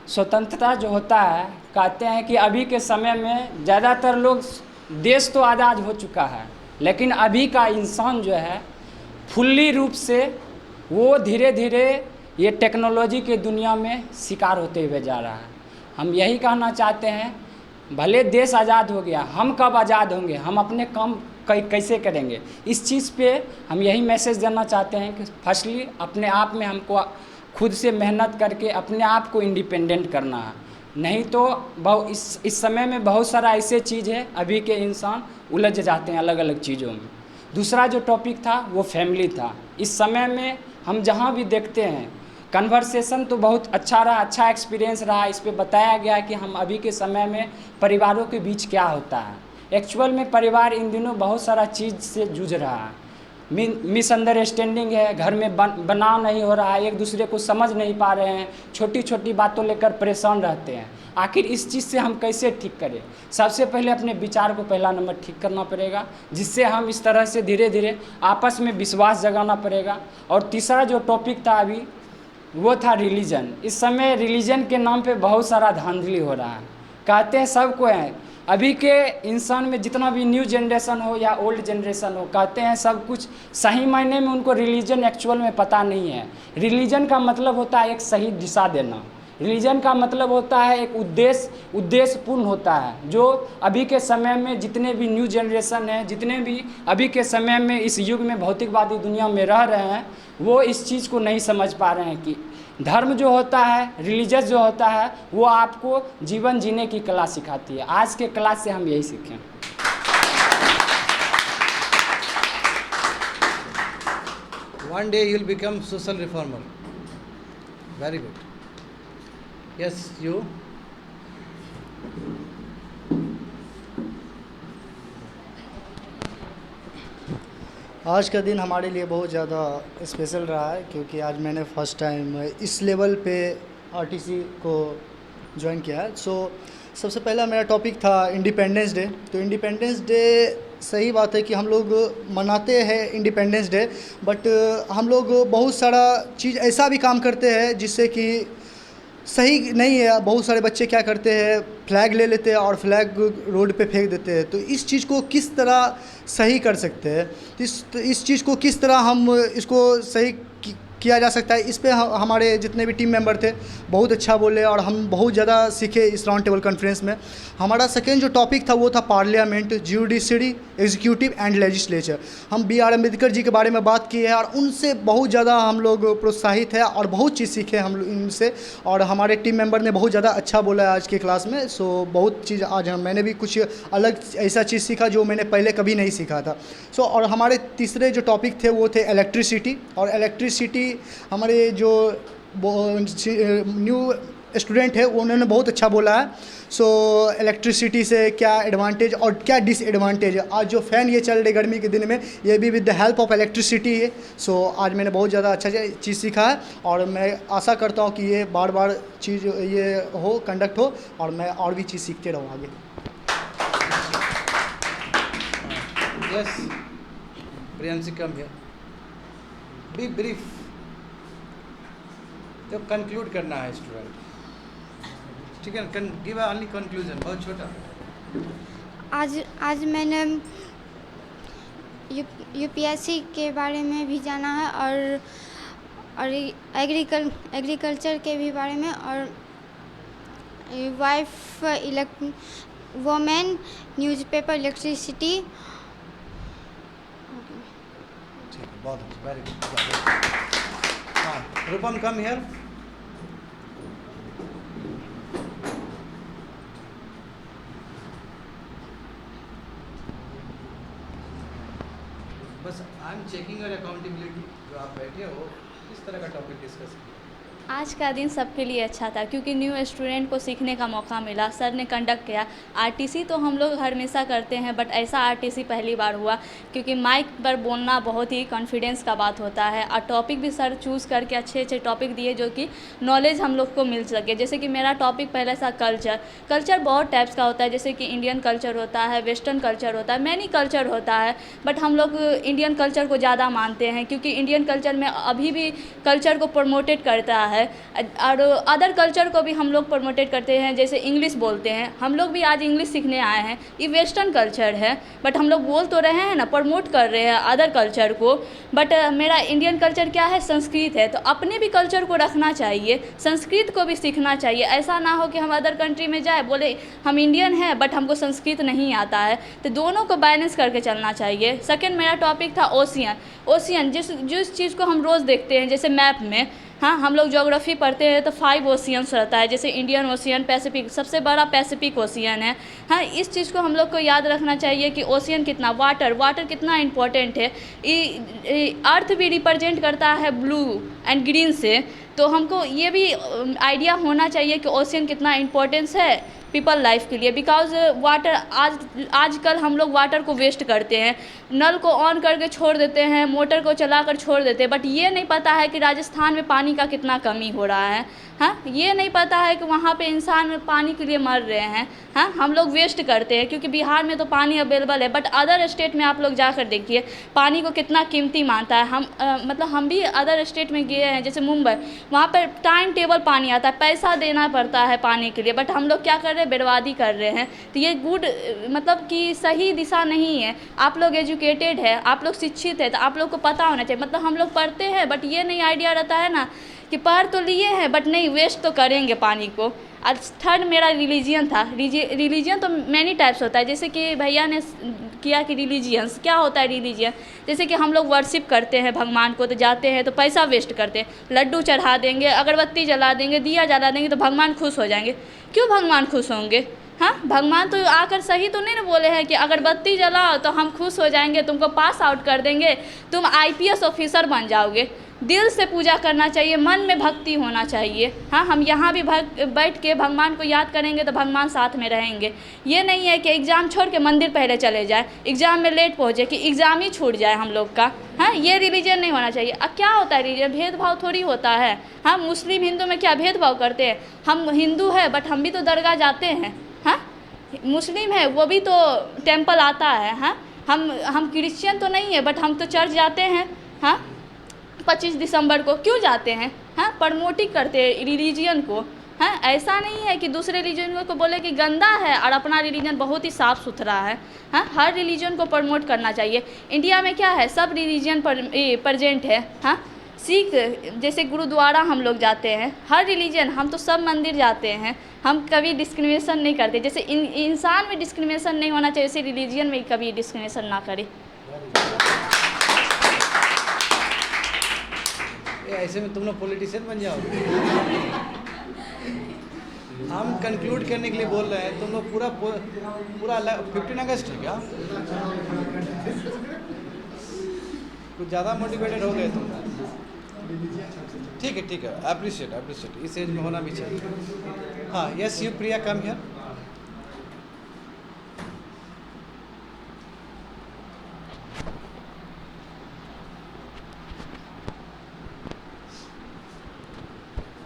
स्वतंत्रता जो होता है कहते हैं कि अभी के समय में ज़्यादातर लोग देश तो आज़ाद हो चुका है लेकिन अभी का इंसान जो है फुल्ली रूप से वो धीरे धीरे ये टेक्नोलॉजी के दुनिया में शिकार होते हुए जा रहा है। हम यही कहना चाहते हैं भले देश आज़ाद हो गया, हम कब आज़ाद होंगे, हम अपने काम कैसे करेंगे, इस चीज़ पे हम यही मैसेज देना चाहते हैं कि फर्स्टली अपने आप में हमको खुद से मेहनत करके अपने आप को इंडिपेंडेंट करना है। नहीं तो इस समय में बहुत सारा ऐसे चीज़ है अभी के इंसान उलझ जाते हैं अलग अलग चीज़ों में। दूसरा जो टॉपिक था वो फैमिली था। इस समय में हम जहाँ भी देखते हैं कन्वर्सेशन तो बहुत अच्छा रहा, अच्छा एक्सपीरियंस रहा। इस पे बताया गया कि हम अभी के समय में परिवारों के बीच क्या होता है। एक्चुअल में परिवार इन दिनों बहुत सारा चीज़ से जूझ रहा है, मिसअंडरस्टैंडिंग है, घर में बनाव नहीं हो रहा है, एक दूसरे को समझ नहीं पा रहे हैं, छोटी छोटी बातों लेकर परेशान रहते हैं। आखिर इस चीज़ से हम कैसे ठीक करें? सबसे पहले अपने विचार को पहला नंबर ठीक करना पड़ेगा, जिससे हम इस तरह से धीरे धीरे आपस में विश्वास जगाना पड़ेगा। और तीसरा जो टॉपिक था अभी वो था रिलीजन। इस समय रिलीजन के नाम पे बहुत सारा धांधली हो रहा है। कहते हैं सबको है, अभी के इंसान में जितना भी न्यू जनरेशन हो या ओल्ड जनरेशन हो, कहते हैं सब कुछ सही मायने में उनको रिलीजन एक्चुअल में पता नहीं है। रिलीजन का मतलब होता है एक सही दिशा देना। रिलीजन का मतलब होता है एक उद्देश्यपूर्ण होता है। जो अभी के समय में जितने भी न्यू जनरेशन हैं, जितने भी अभी के समय में इस युग में भौतिकवादी दुनिया में रह रहे हैं, वो इस चीज़ को नहीं समझ पा रहे हैं कि धर्म जो होता है, रिलीजियस जो होता है, वो आपको जीवन जीने की कला सिखाती है। आज के क्लास से हम यही सीखें। One day you will become social reformer. Very good. Yes, you. आज का दिन हमारे लिए बहुत ज़्यादा स्पेशल रहा है क्योंकि आज मैंने फ़र्स्ट टाइम इस लेवल पे आरटीसी को ज्वाइन किया है। सबसे पहला मेरा टॉपिक था इंडिपेंडेंस डे। तो इंडिपेंडेंस डे सही बात है कि हम लोग मनाते हैं इंडिपेंडेंस डे, बट हम लोग बहुत सारा चीज़ ऐसा भी काम करते हैं जिससे कि सही नहीं है। बहुत सारे बच्चे क्या करते हैं, फ्लैग ले लेते हैं और फ्लैग रोड पे फेंक देते हैं। तो इस चीज़ को किस तरह सही कर सकते हैं, इस चीज़ को किस तरह हम इसको सही किया जा सकता है, इस पे हमारे जितने भी टीम मेंबर थे बहुत अच्छा बोले और हम बहुत ज़्यादा सीखे इस राउंड टेबल कॉन्फ्रेंस में। हमारा सेकेंड जो टॉपिक था वो था parliament, judiciary, executive and legislature. हम B.R. अम्बेडकर जी के बारे में बात की है और उनसे बहुत ज़्यादा हम लोग प्रोत्साहित है और बहुत चीज़ सीखे हम लोग इनसे। और हमारे टीम मेंबर ने बहुत ज़्यादा अच्छा बोला आज के क्लास में। बहुत चीज़ आज मैंने भी कुछ अलग ऐसा चीज़ सीखा जो मैंने पहले कभी नहीं सीखा था। और हमारे तीसरे जो टॉपिक थे वो थे इलेक्ट्रिसिटी। और इलेक्ट्रिसिटी हमारे जो न्यू स्टूडेंट है उन्होंने बहुत अच्छा बोला है। सो इलेक्ट्रिसिटी से क्या एडवांटेज और क्या डिसएडवांटेज है। आज जो फ़ैन ये चल रही गर्मी के दिन में ये भी with the help of electricity है। सो आज मैंने बहुत ज़्यादा अच्छा चीज़ सीखा है और मैं आशा करता हूँ कि ये बार बार चीज़ ये हो कंडक्ट हो और मैं और भी चीज़ सीखते रहूँ आगे। Yes Priyanshi come here, B brief. जब कंक्लूड करना है स्टूडेंट, ठीक है, गिव ओनली कंक्लूजन, बहुत छोटा। आज मैंने यूपीएससी के बारे में भी जाना है और एग्रीकल्चर के भी बारे में और वाइफ वोमेन न्यूज़पेपर इलेक्ट्रिसिटी। बहुत अच्छा, वेरी गुड। हाँ रूपम कम हियर। बस I am checking your accountability. जो आप बैठे हो किस तरह का टॉपिक डिस्कस किया? आज का दिन सबके लिए अच्छा था क्योंकि न्यू स्टूडेंट को सीखने का मौका मिला। सर ने कंडक्ट किया। आरटीसी तो हम लोग हमेशा करते हैं बट ऐसा आरटीसी पहली बार हुआ क्योंकि माइक पर बोलना बहुत ही कॉन्फिडेंस का बात होता है और टॉपिक भी सर चूज़ करके अच्छे अच्छे टॉपिक दिए जो कि नॉलेज हम लोग को मिल सके। जैसे कि मेरा टॉपिक पहले था कल्चर बहुत टाइप्स का होता है, जैसे कि इंडियन कल्चर होता है, वेस्टर्न कल्चर होता है, मैनी कल्चर होता है बट हम लोग इंडियन कल्चर को ज़्यादा मानते हैं क्योंकि इंडियन कल्चर में अभी भी कल्चर को प्रमोटेड करता है और अदर कल्चर को भी हम लोग प्रमोटेड करते हैं। जैसे इंग्लिश बोलते हैं, हम लोग भी आज इंग्लिश सीखने आए हैं, ये वेस्टर्न कल्चर है बट हम लोग बोल तो रहे हैं ना, प्रमोट कर रहे हैं अदर कल्चर को। बट मेरा इंडियन कल्चर क्या है, संस्कृत है, तो अपने भी कल्चर को रखना चाहिए, संस्कृत को भी सीखना चाहिए। ऐसा ना हो कि हम अदर कंट्री में जाए बोले हम इंडियन हैं बट हमको संस्कृत नहीं आता है, तो दोनों को बैलेंस करके चलना चाहिए। सेकेंड मेरा टॉपिक था ओशियन जिस चीज़ को हम रोज़ देखते हैं, जैसे मैप में, हाँ हम लोग ज्योग्राफी पढ़ते हैं तो 5 ओशियंस रहता है, जैसे इंडियन ओशियन, पैसिफिक, सबसे बड़ा पैसिफिक ओशियन है। हाँ इस चीज़ को हम लोग को याद रखना चाहिए कि ओशियन कितना, वाटर कितना इम्पोर्टेंट है। अर्थ भी रिप्रेजेंट करता है ब्लू एंड ग्रीन से, तो हमको ये भी आइडिया होना चाहिए कि ओशियन कितना इम्पोर्टेंस है पीपल लाइफ के लिए। बिकॉज वाटर आजकल हम लोग वाटर को वेस्ट करते हैं, नल को ऑन करके छोड़ देते हैं, मोटर को चलाकर छोड़ देते हैं, बट ये नहीं पता है कि राजस्थान में पानी का कितना कमी हो रहा है। हाँ ये नहीं पता है कि वहाँ पे इंसान पानी के लिए मर रहे हैं। हाँ हम लोग वेस्ट करते हैं क्योंकि बिहार में तो पानी अवेलेबल है बट अदर स्टेट में आप लोग जाकर देखिए पानी को कितना कीमती मानता है। हम भी अदर स्टेट में गए हैं, जैसे मुंबई, वहाँ पर टाइम टेबल पानी आता है, पैसा देना पड़ता है पानी के लिए, बट हम लोग क्या कर रहे हैं, बर्बादी कर रहे हैं। तो ये गुड मतलब कि सही दिशा नहीं है। आप लोग एजुकेटेड है, आप लोग शिक्षित है, तो आप लोग को पता होना चाहिए। मतलब हम लोग पढ़ते हैं बट ये नहीं आइडिया रहता है ना कि पढ़ तो लिए हैं बट नहीं, वेस्ट तो करेंगे पानी को। और थर्ड मेरा रिलीजियन था। रिलीजियन तो मैनी टाइप्स होता है, जैसे कि भैया ने किया कि रिलीजियंस क्या होता है। रिलीजियन जैसे कि हम लोग वर्शिप करते हैं भगवान को, तो जाते हैं तो पैसा वेस्ट करते हैं, लड्डू चढ़ा देंगे, अगरबत्ती जला देंगे, दिया जला देंगे तो भगवान खुश हो जाएंगे। क्यों भगवान खुश होंगे? हाँ भगवान तो आकर सही तो नहीं ना बोले हैं कि अगरबत्ती जलाओ तो हम खुश हो जाएंगे, तुमको पास आउट कर देंगे, तुम IPS ऑफिसर बन जाओगे। दिल से पूजा करना चाहिए, मन में भक्ति होना चाहिए। हाँ हम यहाँ भी बैठ के भगवान को याद करेंगे तो भगवान साथ में रहेंगे। ये नहीं है कि एग्ज़ाम छोड़ के मंदिर पहले चले जाए, एग्ज़ाम में लेट पहुँचे कि एग्ज़ाम ही छूट जाए हम लोग का। हाँ ये रिलीजन नहीं होना चाहिए। अब क्या होता है रिलीजन, भेदभाव थोड़ी होता है। हाँ मुस्लिम हिंदू में क्या भेदभाव करते हैं? हम हिंदू है बट हम भी तो दरगाह जाते हैं। हाँ मुस्लिम है वो भी तो टेम्पल आता है। हाँ हम क्रिश्चियन तो नहीं है बट हम तो चर्च जाते हैं। हाँ 25 दिसंबर को क्यों जाते हैं? हाँ प्रमोटिंग करते हैं रिलीजन को। हाँ ऐसा नहीं है कि दूसरे रिलीजन को बोले कि गंदा है और अपना रिलीजन बहुत ही साफ़ सुथरा है। हाँ हर रिलीजन को प्रमोट करना चाहिए। इंडिया में क्या है, सब रिलीजन प्रेजेंट है। हाँ सिख जैसे गुरुद्वारा हम लोग जाते हैं, हर रिलीजन, हम तो सब मंदिर जाते हैं, हम कभी डिस्क्रिमिनेशन नहीं करते। जैसे इंसान में डिस्क्रिमिनेशन नहीं होना चाहिए, वैसे रिलीजन में कभी डिस्क्रिमिनेशन ना करें। ऐसे में तुम लोग पॉलिटिशियन बन जाओगे। हम कंक्लूड करने के लिए बोल रहे हैं, तुम लोग पूरा 15 अगस्त है क्या? कुछ ज़्यादा मोटिवेटेड हो गए तुम। ठीक है, अप्रिशिएट इस एज में होना भी चाहिए. हाँ, yes you Priya, come here.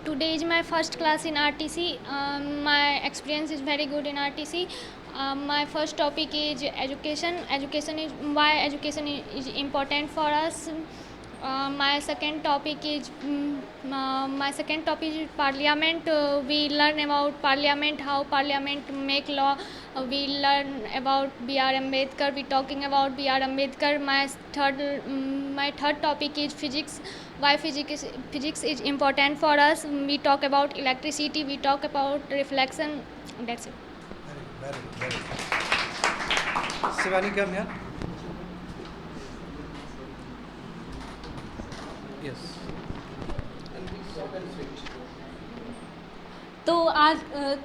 Today is my first class in RTC. My experience is very good in RTC. My first topic is education. Education is why education is important for us. My second topic is parliament. We learn about parliament, how parliament make law. We learn about B.R. Ambedkar. We talking about B.R. Ambedkar. My third topic is physics. Why physics is important for us. We talk about electricity. We talk about reflection. That's it. Very good. Shivani, come here. Yes.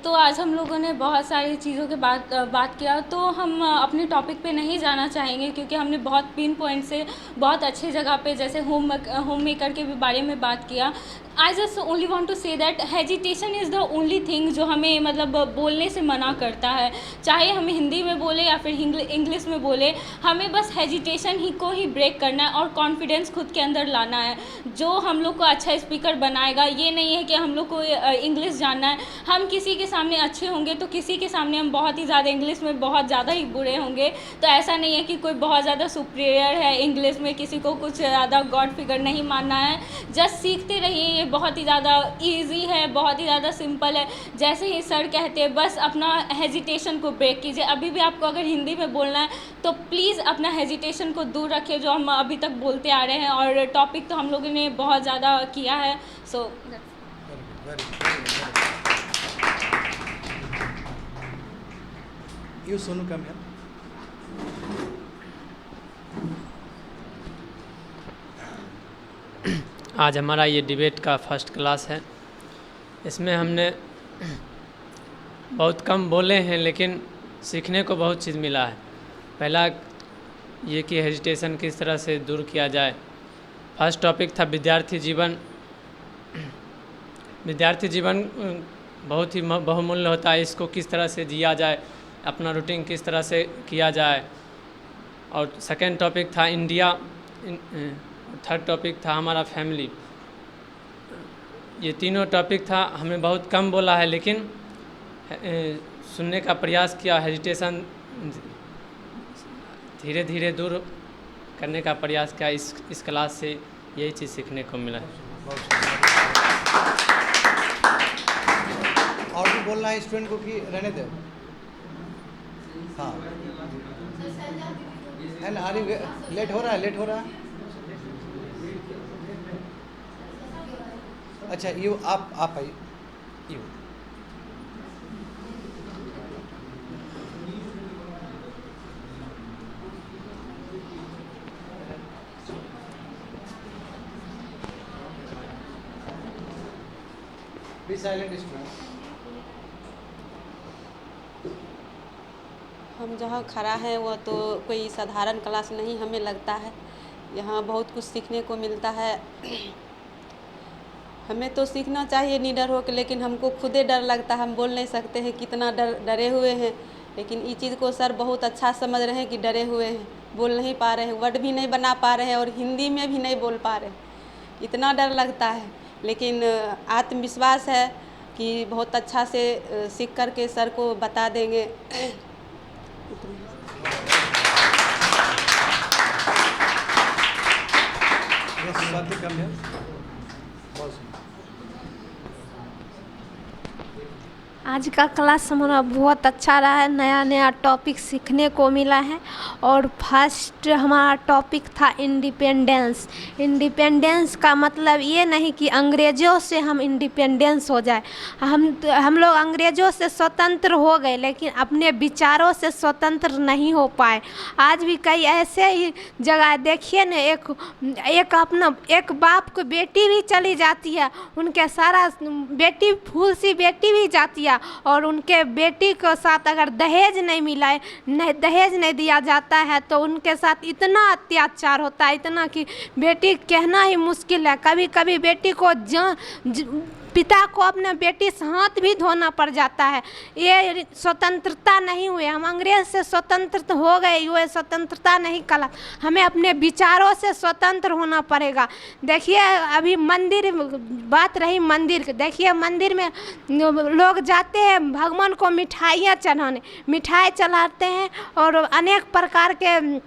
तो आज हम लोगों ने बहुत सारी चीज़ों के बात किया. तो हम अपने टॉपिक पे नहीं जाना चाहेंगे क्योंकि हमने बहुत पिन पॉइंट से बहुत अच्छी जगह पे जैसे होम मेकर के भी बारे में बात किया. I just only want to say that hesitation is the only thing जो हमें मतलब बोलने से मना करता है. चाहे हम हिंदी में बोले या फिर इंग्लिश में बोले, हमें बस हेजिटेशन को ही ब्रेक करना है और कॉन्फिडेंस खुद के अंदर लाना है जो हम लोग को अच्छा स्पीकर बनाएगा. ये नहीं है कि हम लोग को इंग्लिश जानना है. हम किसी के सामने अच्छे होंगे तो किसी के सामने हम बहुत ही ज़्यादा इंग्लिश में बहुत ज़्यादा ही बुरे होंगे. तो ऐसा नहीं है कि कोई बहुत ज़्यादा सुपीरियर है इंग्लिश में, किसी को कुछ ज़्यादा गॉड फिगर नहीं मानना है. जस्ट सीखते रहिए. ये बहुत ही ज़्यादा ईजी है, बहुत ही ज़्यादा सिंपल है. जैसे ही सर कहते हैं बस अपना हेजिटेशन को ब्रेक कीजिए. अभी भी आपको अगर हिंदी में बोलना है तो प्लीज़ अपना हेजिटेशन को दूर रखिए जो हम अभी तक बोलते आ रहे हैं. और टॉपिक तो हम लोगों ने बहुत ज़्यादा किया है. सो You Sonu, come here. आज हमारा ये डिबेट का फर्स्ट क्लास है. इसमें हमने बहुत कम बोले हैं लेकिन सीखने को बहुत चीज़ मिला है. पहला ये कि हेजिटेशन किस तरह से दूर किया जाए. फर्स्ट टॉपिक था विद्यार्थी जीवन. विद्यार्थी जीवन बहुत ही बहुमूल्य होता है. इसको किस तरह से जिया जाए, अपना रूटीन किस तरह से किया जाए. और सेकंड टॉपिक था इंडिया. थर्ड टॉपिक था हमारा फैमिली. ये तीनों टॉपिक था. हमें बहुत कम बोला है लेकिन सुनने का प्रयास किया. हेजिटेशन धीरे धीरे दूर करने का प्रयास किया. इस क्लास से यही चीज़ सीखने को मिला है. और भी बोलना है स्टूडेंट को कि रहने दो. हाँ, एंड आर यू लेट हो रहा है. अच्छा, यू आप आइए. You be silent student. हम जहाँ खड़ा हैं वह तो कोई साधारण क्लास नहीं हमें लगता है. यहाँ बहुत कुछ सीखने को मिलता है. हमें तो सीखना चाहिए निडर होकर, लेकिन हमको खुदे डर लगता है. हम बोल नहीं सकते हैं कितना डरे हुए हैं. लेकिन इस चीज़ को सर बहुत अच्छा समझ रहे हैं कि डरे हुए हैं, बोल नहीं पा रहे हैं, वर्ड भी नहीं बना पा रहे हैं और हिंदी में भी नहीं बोल पा रहे. इतना डर लगता है. लेकिन आत्मविश्वास है कि बहुत अच्छा से सीख कर के सर को बता देंगे. आज का क्लास हमारा बहुत अच्छा रहा है. नया नया टॉपिक सीखने को मिला है. और फर्स्ट हमारा टॉपिक था इंडिपेंडेंस. इंडिपेंडेंस का मतलब ये नहीं कि अंग्रेज़ों से हम इंडिपेंडेंस हो जाए. हम लोग अंग्रेज़ों से स्वतंत्र हो गए लेकिन अपने विचारों से स्वतंत्र नहीं हो पाए. आज भी कई ऐसे ही जगह देखिए ना, एक बाप को बेटी भी चली जाती है, उनके सारा बेटी फूल सी बेटी भी जाती है और उनके बेटी के साथ अगर दहेज नहीं मिला है, दहेज नहीं दिया जाता है तो उनके साथ इतना अत्याचार होता है, इतना कि बेटी कहना ही मुश्किल है। कभी कभी बेटी को पिता को अपने बेटी से हाथ भी धोना पड़ जाता है। ये स्वतंत्रता नहीं हुई, हम अंग्रेज से स्वतंत्र हो गए, ये स्वतंत्रता नहीं कला, हमें अपने विचारों से स्वतंत्र होना पड़ेगा। देखिए अभी मंदिर, बात रही मंदिर की, देखिए मंदिर में लोग जाते हैं भगवान को मिठाइयाँ चढ़ाने, मिठाई चढ़ाते हैं और अनेक प्रकार के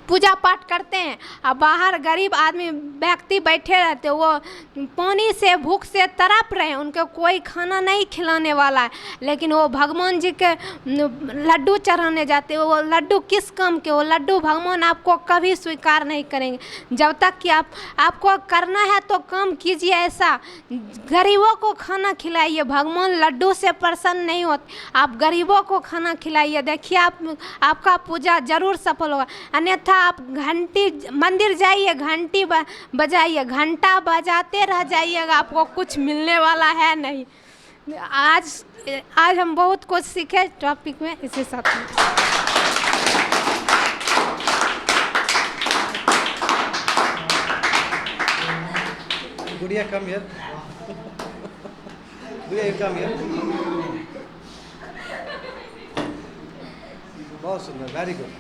पूजा पाठ करते हैं। अब बाहर गरीब आदमी व्यक्ति बैठे रहते, वो पानी से भूख से तड़प रहे हैं, उनको कोई खाना नहीं खिलाने वाला है, लेकिन वो भगवान जी के लड्डू चढ़ाने जाते हैं। वो लड्डू किस काम के? वो लड्डू भगवान आपको कभी स्वीकार नहीं करेंगे। जब तक कि आपको करना है तो काम कीजिए, ऐसा गरीबों को खाना खिलाइए, भगवान लड्डू से प्रसन्न नहीं होते। आप गरीबों को खाना खिलाइए, देखिए आपका पूजा जरूर सफल होगा। अन्यथा आप घंटी मंदिर जाइए, घंटी बजाइए, घंटा बजाते रह जाइएगा, आपको कुछ मिलने वाला है नहीं। आज हम बहुत कुछ सीखे टॉपिक में, इसी साथ गुड़िया कम हियर, गुड़िया कम हियर। बहुत सुंदर, वेरी गुड।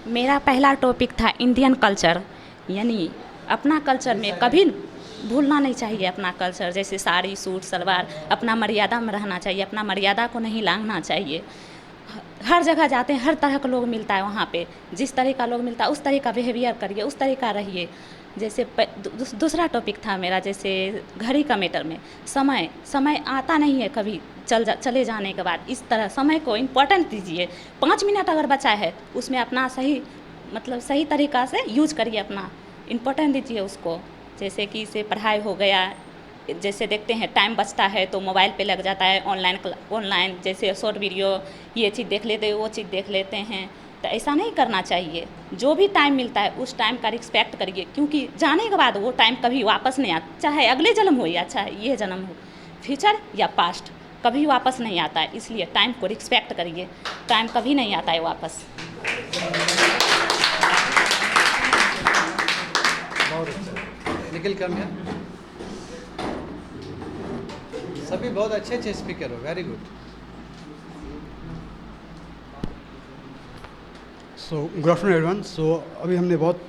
मेरा पहला टॉपिक था इंडियन कल्चर, यानी अपना कल्चर में कभी भूलना नहीं चाहिए। अपना कल्चर जैसे साड़ी सूट सलवार, अपना मर्यादा में रहना चाहिए, अपना मर्यादा को नहीं लांघना चाहिए। हर जगह जाते हैं, हर तरह का लोग मिलता है, वहाँ पे जिस तरह का लोग मिलता है उस तरह का बिहेवियर करिए, उस तरह का रहिए। जैसे दूसरा टॉपिक था मेरा, जैसे घड़ी का मैटर में समय आता नहीं है कभी चले जाने के बाद। इस तरह समय को इम्पोर्टेंट दीजिए। 5 मिनट अगर बचा है उसमें अपना सही तरीक़ा से यूज करिए, अपना इम्पोर्टेंट दीजिए उसको। जैसे कि इसे पढ़ाई हो गया, जैसे देखते हैं टाइम बचता है तो मोबाइल पे लग जाता है, ऑनलाइन जैसे शॉर्ट वीडियो ये चीज़ देख लेते हैं, वो चीज़ देख लेते हैं। तो ऐसा नहीं करना चाहिए। जो भी टाइम मिलता है उस टाइम का रिस्पेक्ट करिए, क्योंकि जाने के बाद वो टाइम कभी वापस नहीं आता, चाहे अगले जन्म हो या चाहे ये जन्म हो, फ्यूचर या पास्ट कभी वापस नहीं आता है। इसलिए टाइम को रिस्पेक्ट करिए, टाइम कभी नहीं आता है वापस। निखिल कम है, सभी बहुत अच्छे स्पीकर हो, very good. So good afternoon everyone. So अभी हमने बहुत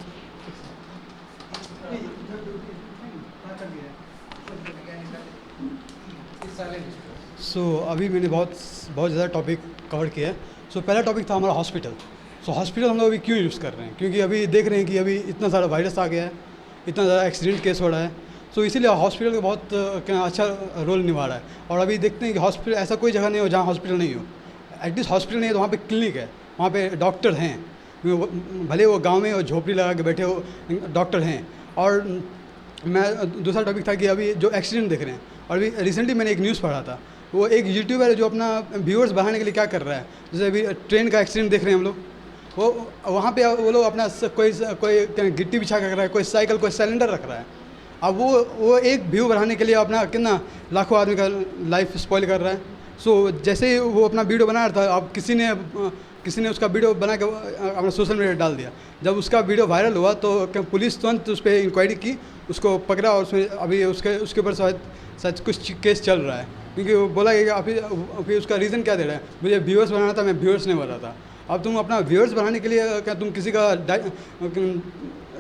अभी मैंने बहुत ज़्यादा टॉपिक कवर किया है। सो पहला टॉपिक था हमारा हॉस्पिटल। सो हॉस्पिटल हम लोग अभी क्यों यूज़ कर रहे हैं? क्योंकि अभी देख रहे हैं कि अभी इतना सारा वायरस आ गया है, इतना ज़्यादा एक्सीडेंट केस हो रहा है। सो इसीलिए हॉस्पिटल का बहुत अच्छा रोल निभा रहा है। और अभी देखते हैं कि हॉस्पिटल ऐसा कोई जगह नहीं हो जहाँ हॉस्पिटल नहीं हो। एटलीस्ट हॉस्पिटल नहीं है तो वहाँ पे क्लिनिक है, वहाँ पे डॉक्टर हैं, भले वो गांव में वो झोपड़ी लगा के बैठे हो, डॉक्टर हैं। और मैं दूसरा टॉपिक था कि अभी जो एक्सीडेंट देख रहे हैं, और अभी रिसेंटली मैंने एक न्यूज़ पढ़ा था, वो एक यूट्यूबर है जो अपना व्यूअर्स बढ़ाने के लिए क्या कर रहा है। जैसे अभी ट्रेन का एक्सीडेंट देख रहे हैं हम लोग, वो वहाँ पे वो लोग अपना कोई गिट्टी बिछा कर रहा है, कोई साइकिल, कोई सिलेंडर रख रहा है। अब वो एक व्यू बढ़ाने के लिए अपना कितना लाखों आदमी का लाइफ स्पॉइल कर रहा है। सो जैसे ही वो अपना वीडियो बना रहा था, अब किसी ने उसका वीडियो बना के अपना सोशल मीडिया डाल दिया। जब उसका वीडियो वायरल हुआ तो पुलिस तुरंत उस पर इंक्वायरी की, उसको पकड़ा, और उसमें अभी उसके ऊपर शायद कुछ केस चल रहा है। क्योंकि वो बोला कि अभी उसका रीज़न क्या दे रहा है, मुझे व्यूअर्स बनाना था, मैं व्यूअर्स नहीं बना था। अब तुम अपना व्यूअर्स बढ़ाने के लिए क्या तुम किसी का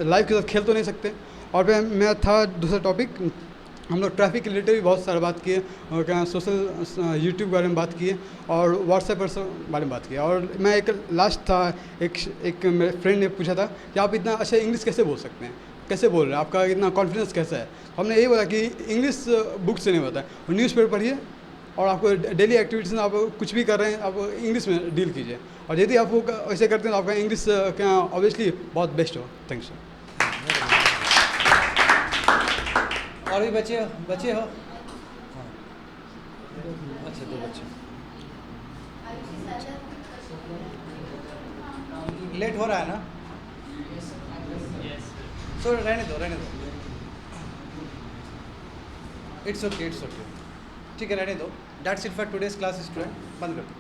लाइफ के साथ खेल तो नहीं सकते। और फिर मैं था दूसरा टॉपिक, हम लोग ट्रैफिक के रिलेटेड भी बहुत सारा बात किए, और क्या सोशल यूट्यूब के बारे में बात किए, और व्हाट्सएप बारे में बात किया। और मैं एक लास्ट था, एक मेरे फ्रेंड ने पूछा था कि आप इतना अच्छा इंग्लिश कैसे बोल सकते हैं, कैसे बोल रहे हैं, आपका इतना कॉन्फिडेंस कैसा है। हमने यही बोला कि इंग्लिश बुक से नहीं होता है, न्यूज़पेपर पढ़िए, और आपको डेली एक्टिविटीज़ में आप कुछ भी कर रहे हैं आप इंग्लिश में डील कीजिए। और यदि आप वो ऐसे करते हैं तो आपका इंग्लिश क्या ऑब्वियसली बहुत बेस्ट हो। Thank you. और भी बच्चे हो? हाँ, अच्छा 2 बच्चे। लेट हो रहा है ना, सो रहने दो। इट्स ओके ठीक है, रहने दो. That's it for today's class student. बंद कर दो.